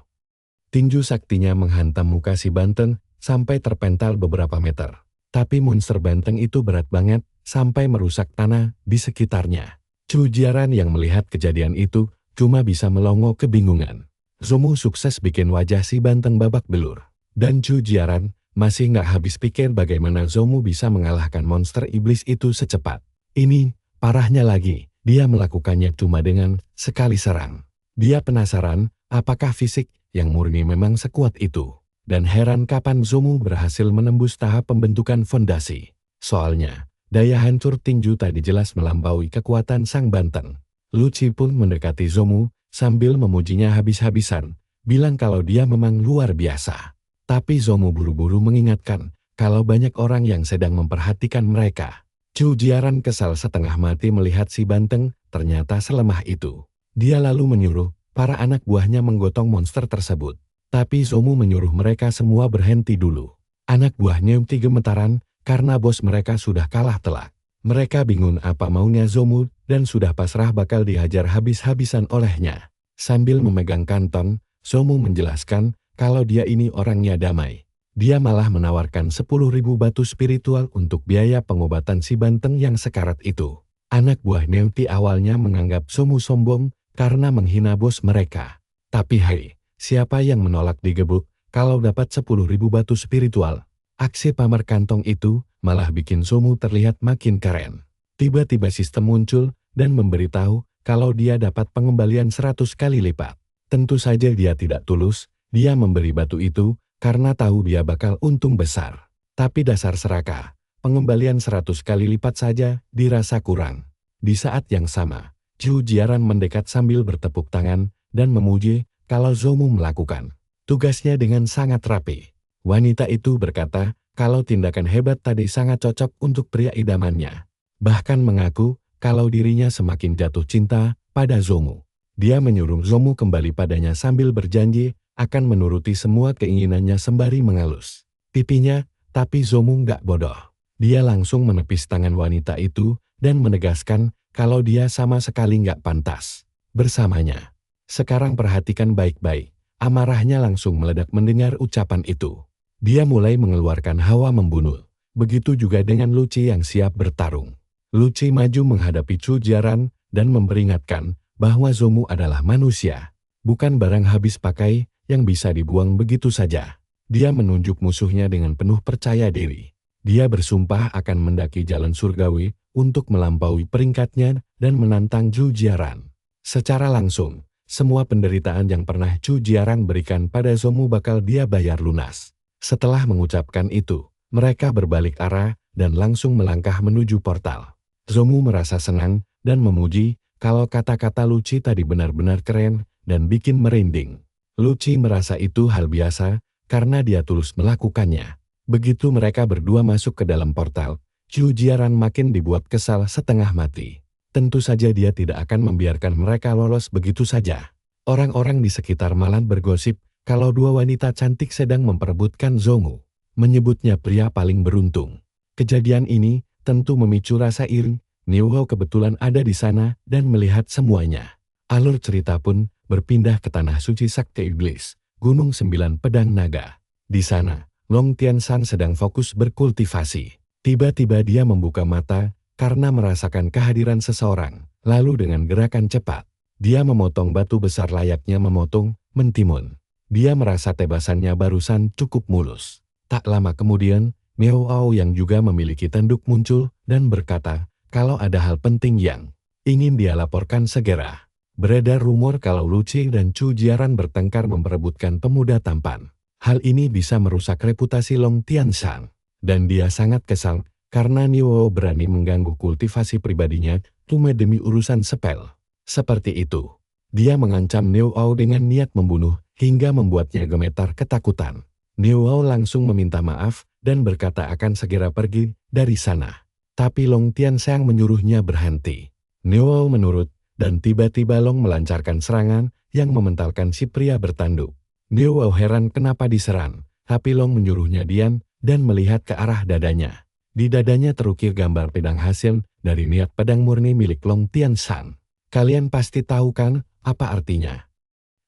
tinju saktinya menghantam muka si banteng sampai terpental beberapa meter. Tapi monster banteng itu berat banget sampai merusak tanah di sekitarnya. Chu Jiaran yang melihat kejadian itu cuma bisa melongo kebingungan. Zomu sukses bikin wajah si banteng babak belur. Dan Chu Jiaran masih nggak habis pikir bagaimana Zomu bisa mengalahkan monster iblis itu secepat. Ini, parahnya lagi, dia melakukannya cuma dengan sekali serang. Dia penasaran apakah fisik yang murni memang sekuat itu. Dan heran kapan Zomu berhasil menembus tahap pembentukan fondasi. Soalnya, daya hancur tinju tadi jelas melampaui kekuatan sang banteng. Luci pun mendekati Zomu sambil memujinya habis-habisan, bilang kalau dia memang luar biasa. Tapi Zomu buru-buru mengingatkan kalau banyak orang yang sedang memperhatikan mereka. Chu Jiaran kesal setengah mati melihat si banteng ternyata selemah itu. Dia lalu menyuruh para anak buahnya menggotong monster tersebut. Tapi Zomu menyuruh mereka semua berhenti dulu. Anak buah Neuti gemetaran karena bos mereka sudah kalah telak. Mereka bingung apa maunya Zomu dan sudah pasrah bakal dihajar habis-habisan olehnya. Sambil memegang kantong, Zomu menjelaskan kalau dia ini orangnya damai. Dia malah menawarkan 10.000 batu spiritual untuk biaya pengobatan si banteng yang sekarat itu. Anak buah Neuti awalnya menganggap Zomu sombong karena menghina bos mereka. Tapi hei, siapa yang menolak digebuk kalau dapat 10.000 batu spiritual? Aksi pamer kantong itu malah bikin Zomu terlihat makin keren. Tiba-tiba sistem muncul dan memberitahu kalau dia dapat pengembalian 100 kali lipat. Tentu saja dia tidak tulus, dia memberi batu itu karena tahu dia bakal untung besar. Tapi dasar serakah, pengembalian 100 kali lipat saja dirasa kurang. Di saat yang sama, Chu Jiaran mendekat sambil bertepuk tangan dan memuji kalau Zomu melakukan tugasnya dengan sangat rapi. Wanita itu berkata kalau tindakan hebat tadi sangat cocok untuk pria idamannya. Bahkan mengaku kalau dirinya semakin jatuh cinta pada Zomu. Dia menyuruh Zomu kembali padanya sambil berjanji akan menuruti semua keinginannya sembari mengelus pipinya, tapi Zomu nggak bodoh. Dia langsung menepis tangan wanita itu dan menegaskan kalau dia sama sekali nggak pantas bersamanya. Sekarang perhatikan baik-baik, amarahnya langsung meledak mendengar ucapan itu. Dia mulai mengeluarkan hawa membunuh. Begitu juga dengan Luci yang siap bertarung. Luci maju menghadapi Chu Jiaran dan memperingatkan bahwa Zomu adalah manusia, bukan barang habis pakai yang bisa dibuang begitu saja. Dia menunjuk musuhnya dengan penuh percaya diri. Dia bersumpah akan mendaki jalan surgawi untuk melampaui peringkatnya dan menantang Chu Jiaran. Secara langsung, semua penderitaan yang pernah Chu Jiaran berikan pada Zomu bakal dia bayar lunas. Setelah mengucapkan itu, mereka berbalik arah dan langsung melangkah menuju portal. Zomu merasa senang dan memuji kalau kata-kata Luci tadi benar-benar keren dan bikin merinding. Luci merasa itu hal biasa karena dia tulus melakukannya. Begitu mereka berdua masuk ke dalam portal, Chu Jiaran makin dibuat kesal setengah mati. Tentu saja dia tidak akan membiarkan mereka lolos begitu saja. Orang-orang di sekitar malah bergosip kalau dua wanita cantik sedang memperebutkan Zomu, menyebutnya pria paling beruntung. Kejadian ini tentu memicu rasa iri. Niuhou kebetulan ada di sana dan melihat semuanya. Alur cerita pun berpindah ke tanah suci Sakti Iblis, Gunung Sembilan Pedang Naga. Di sana, Long Tianshan sedang fokus berkultivasi. Tiba-tiba dia membuka mata karena merasakan kehadiran seseorang. Lalu dengan gerakan cepat, dia memotong batu besar layaknya memotong mentimun. Dia merasa tebasannya barusan cukup mulus. Tak lama kemudian, Miao Ao yang juga memiliki tanduk muncul dan berkata, kalau ada hal penting yang ingin dia laporkan segera. Beredar rumor kalau Luci dan Chu Jiaran bertengkar memperebutkan pemuda tampan. Hal ini bisa merusak reputasi Long Tianshan. Dan dia sangat kesal karena Niuhou berani mengganggu kultivasi pribadinya cuma demi urusan sepel. Seperti itu, dia mengancam Niuhou dengan niat membunuh hingga membuatnya gemetar ketakutan. Niuhou langsung meminta maaf dan berkata akan segera pergi dari sana. Tapi Long Tianshan menyuruhnya berhenti. Niuhou menurut, dan tiba-tiba Long melancarkan serangan yang mementalkan si pria bertanduk. Niuhou heran kenapa diserang, tapi Long menyuruhnya diam dan melihat ke arah dadanya. Di dadanya terukir gambar pedang hasil dari niat pedang murni milik Long Tianshan. Kalian pasti tahu kan apa artinya?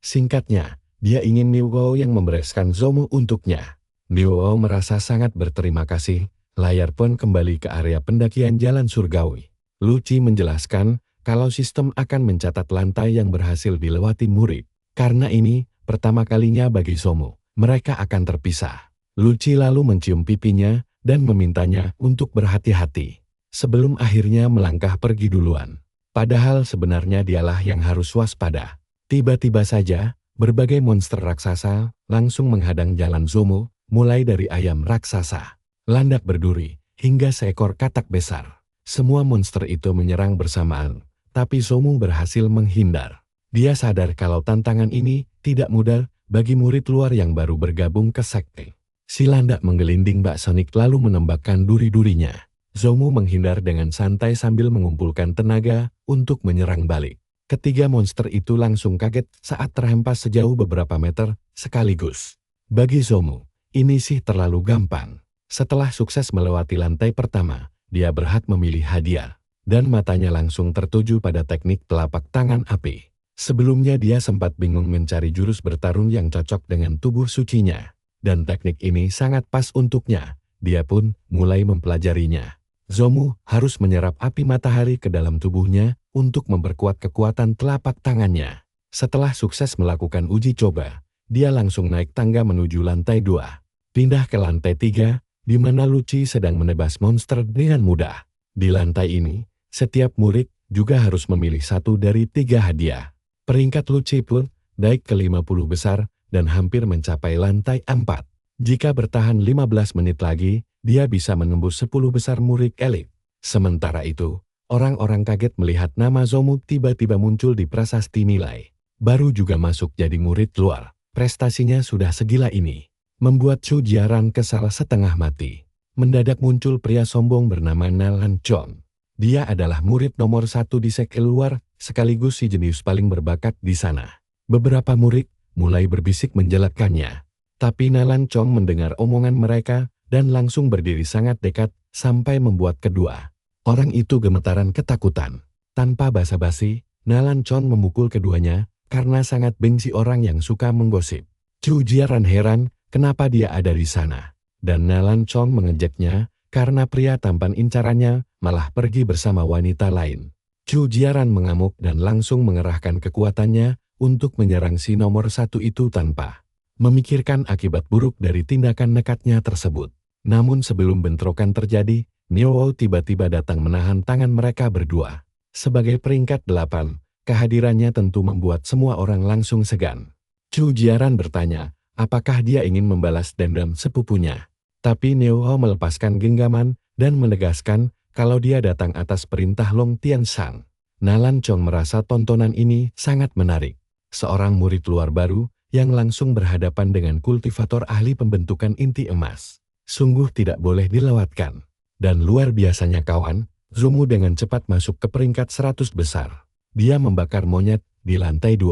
Singkatnya, dia ingin Niuhou yang membereskan Zomu untuknya. Niuhou merasa sangat berterima kasih. Layar pun kembali ke area pendakian jalan surgawi. Luci menjelaskan kalau sistem akan mencatat lantai yang berhasil dilewati murid. Karena ini pertama kalinya bagi Zomu, mereka akan terpisah. Luci lalu mencium pipinya dan memintanya untuk berhati-hati sebelum akhirnya melangkah pergi duluan. Padahal sebenarnya dialah yang harus waspada. Tiba-tiba saja, berbagai monster raksasa langsung menghadang jalan Zomu, mulai dari ayam raksasa, landak berduri, hingga seekor katak besar. Semua monster itu menyerang bersamaan, tapi Zomu berhasil menghindar. Dia sadar kalau tantangan ini tidak mudah bagi murid luar yang baru bergabung ke sekte. Si landak menggelinding Mbak Sonic lalu menembakkan duri-durinya. Zomu menghindar dengan santai sambil mengumpulkan tenaga untuk menyerang balik. Ketiga monster itu langsung kaget saat terhempas sejauh beberapa meter sekaligus. Bagi Zomu, ini sih terlalu gampang. Setelah sukses melewati lantai pertama, dia berhak memilih hadiah, dan matanya langsung tertuju pada teknik telapak tangan api. Sebelumnya dia sempat bingung mencari jurus bertarung yang cocok dengan tubuh sucinya, dan teknik ini sangat pas untuknya. Dia pun mulai mempelajarinya. Zomu harus menyerap api matahari ke dalam tubuhnya untuk memperkuat kekuatan telapak tangannya. Setelah sukses melakukan uji coba, dia langsung naik tangga menuju lantai 2. Pindah ke lantai 3, di mana Luci sedang menebas monster dengan mudah. Di lantai ini, setiap murid juga harus memilih satu dari 3 hadiah. Peringkat Luci pun naik ke 50 besar dan hampir mencapai lantai 4. Jika bertahan 15 menit lagi, dia bisa menembus 10 besar murid elit. Sementara itu, orang-orang kaget melihat nama Zomu tiba-tiba muncul di prasasti nilai. Baru juga masuk jadi murid luar, prestasinya sudah segila ini. Membuat Chu Jiaran kesal setengah mati. Mendadak muncul pria sombong bernama Nalan Chong. Dia adalah murid nomor 1 di sekte luar, sekaligus si jenius paling berbakat di sana. Beberapa murid mulai berbisik menjelekkannya. Tapi Nalan Chong mendengar omongan mereka dan langsung berdiri sangat dekat sampai membuat kedua orang itu gemetaran ketakutan. Tanpa basa-basi, Nalan Chong memukul keduanya karena sangat benci orang yang suka menggosip. Chu Jiaran heran kenapa dia ada di sana, dan Nalan Chong mengejeknya karena pria tampan incarannya malah pergi bersama wanita lain. Chu Jiaran mengamuk dan langsung mengerahkan kekuatannya untuk menyerang si nomor 1 itu tanpa memikirkan akibat buruk dari tindakan nekatnya tersebut. Namun sebelum bentrokan terjadi, Niuhou tiba-tiba datang menahan tangan mereka berdua. Sebagai peringkat 8, kehadirannya tentu membuat semua orang langsung segan. Chu Jiaran bertanya, apakah dia ingin membalas dendam sepupunya? Tapi Niuhou melepaskan genggaman dan menegaskan kalau dia datang atas perintah Long Tianshan. Nalan Chong merasa tontonan ini sangat menarik. Seorang murid luar baru yang langsung berhadapan dengan kultivator ahli pembentukan inti emas. Sungguh tidak boleh dilewatkan. Dan luar biasanya kawan, Zumu dengan cepat masuk ke peringkat 100 besar. Dia membakar monyet di lantai 2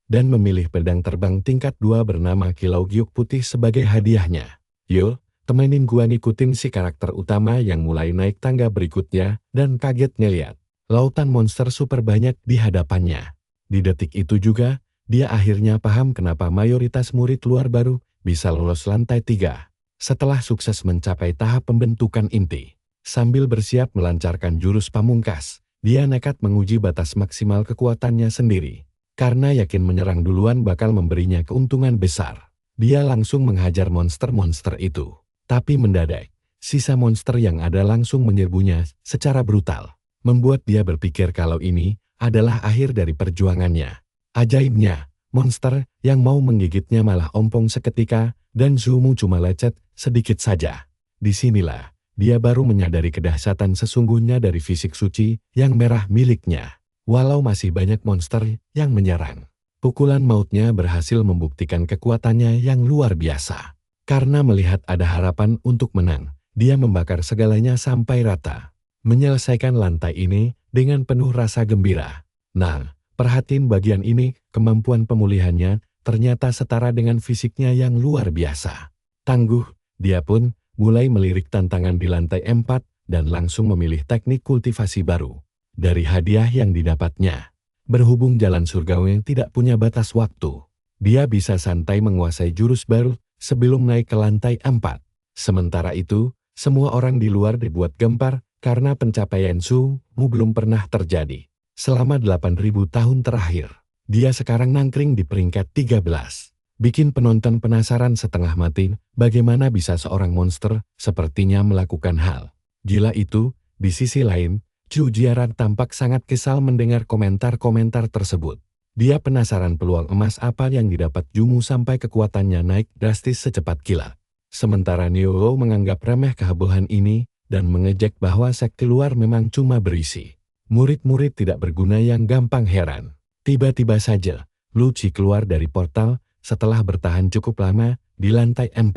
dan memilih pedang terbang tingkat 2 bernama Kilau Giok Putih sebagai hadiahnya. Yo, temenin gua ngikutin si karakter utama yang mulai naik tangga berikutnya dan kaget ngeliat lautan monster super banyak di hadapannya. Di detik itu juga, dia akhirnya paham kenapa mayoritas murid luar baru bisa lolos lantai 3 setelah sukses mencapai tahap pembentukan inti. Sambil bersiap melancarkan jurus pamungkas, dia nekat menguji batas maksimal kekuatannya sendiri. Karena yakin menyerang duluan bakal memberinya keuntungan besar. Dia langsung menghajar monster-monster itu. Tapi mendadak, sisa monster yang ada langsung menyerbunya secara brutal. Membuat dia berpikir kalau ini adalah akhir dari perjuangannya. Ajaibnya, monster yang mau menggigitnya malah ompong seketika dan Zumu cuma lecet sedikit saja. Disinilah dia baru menyadari kedahsyatan sesungguhnya dari fisik suci yang merah miliknya. Walau masih banyak monster yang menyerang, pukulan mautnya berhasil membuktikan kekuatannya yang luar biasa. Karena melihat ada harapan untuk menang, dia membakar segalanya sampai rata. Menyelesaikan lantai ini dengan penuh rasa gembira. Nah, perhatiin bagian ini, kemampuan pemulihannya ternyata setara dengan fisiknya yang luar biasa. Tangguh, dia pun mulai melirik tantangan di lantai 4 dan langsung memilih teknik kultivasi baru. Dari hadiah yang didapatnya, berhubung jalan surgawi tidak punya batas waktu, dia bisa santai menguasai jurus baru sebelum naik ke lantai 4. Sementara itu, semua orang di luar dibuat gempar karena pencapaian Zumu belum pernah terjadi. Selama 8.000 tahun terakhir, dia sekarang nangkring di peringkat 13. Bikin penonton penasaran setengah mati bagaimana bisa seorang monster sepertinya melakukan hal gila itu. Di sisi lain, Chu Jiaran tampak sangat kesal mendengar komentar-komentar tersebut. Dia penasaran peluang emas apa yang didapat Zumu sampai kekuatannya naik drastis secepat kilat. Sementara Niu menganggap remeh kehebohan ini dan mengejek bahwa sekte luar memang cuma berisi murid-murid tidak berguna yang gampang heran. Tiba-tiba saja, Lu Qi keluar dari portal setelah bertahan cukup lama di lantai 4,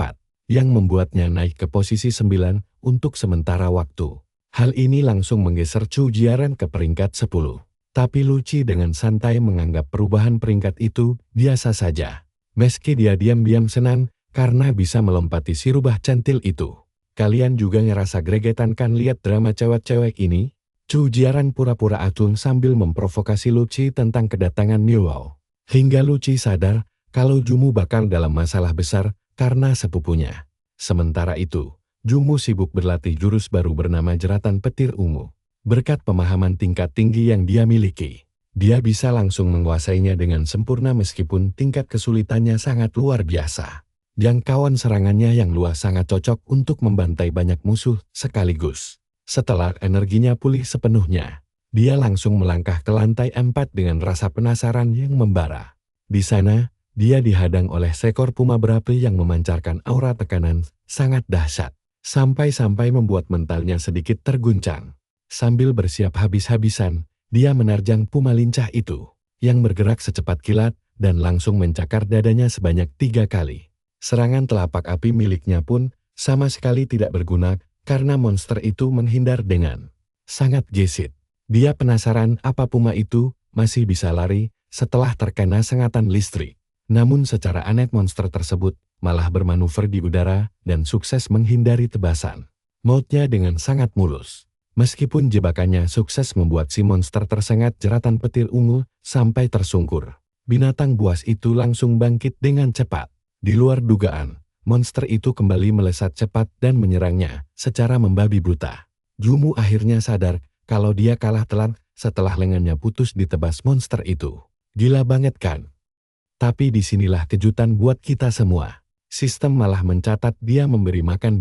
yang membuatnya naik ke posisi 9 untuk sementara waktu. Hal ini langsung menggeser Chu Jiaran ke peringkat 10. Tapi Lu Qi dengan santai menganggap perubahan peringkat itu biasa saja. Meski dia diam-diam senang karena bisa melompati si rubah centil itu. Kalian juga ngerasa gregetan kan lihat drama cewek-cewek ini? Chu Jiaran pura-pura acuh sambil memprovokasi Lu Qi tentang kedatangan Niu. Hingga Lu Qi sadar kalau Zumu bakal dalam masalah besar karena sepupunya. Sementara itu, Zumu sibuk berlatih jurus baru bernama Jeratan Petir Ungu. Berkat pemahaman tingkat tinggi yang dia miliki, dia bisa langsung menguasainya dengan sempurna meskipun tingkat kesulitannya sangat luar biasa. Jangkauan serangannya yang luas sangat cocok untuk membantai banyak musuh sekaligus. Setelah energinya pulih sepenuhnya, dia langsung melangkah ke lantai 4 dengan rasa penasaran yang membara. Di sana, dia dihadang oleh seekor puma berapi yang memancarkan aura tekanan sangat dahsyat, sampai-sampai membuat mentalnya sedikit terguncang. Sambil bersiap habis-habisan, dia menerjang puma lincah itu, yang bergerak secepat kilat dan langsung mencakar dadanya sebanyak 3 kali. Serangan telapak api miliknya pun sama sekali tidak berguna karena monster itu menghindar dengan sangat gesit. Dia penasaran apa puma itu masih bisa lari setelah terkena sengatan listrik. Namun secara aneh monster tersebut malah bermanuver di udara dan sukses menghindari tebasan mautnya dengan sangat mulus. Meskipun jebakannya sukses membuat si monster tersengat jeratan petir ungu sampai tersungkur, binatang buas itu langsung bangkit dengan cepat. Di luar dugaan, monster itu kembali melesat cepat dan menyerangnya secara membabi buta. Zumu akhirnya sadar kalau dia kalah telak setelah lengannya putus ditebas monster itu. Gila banget kan? Tapi disinilah kejutan buat kita semua. Sistem malah mencatat dia memberi makan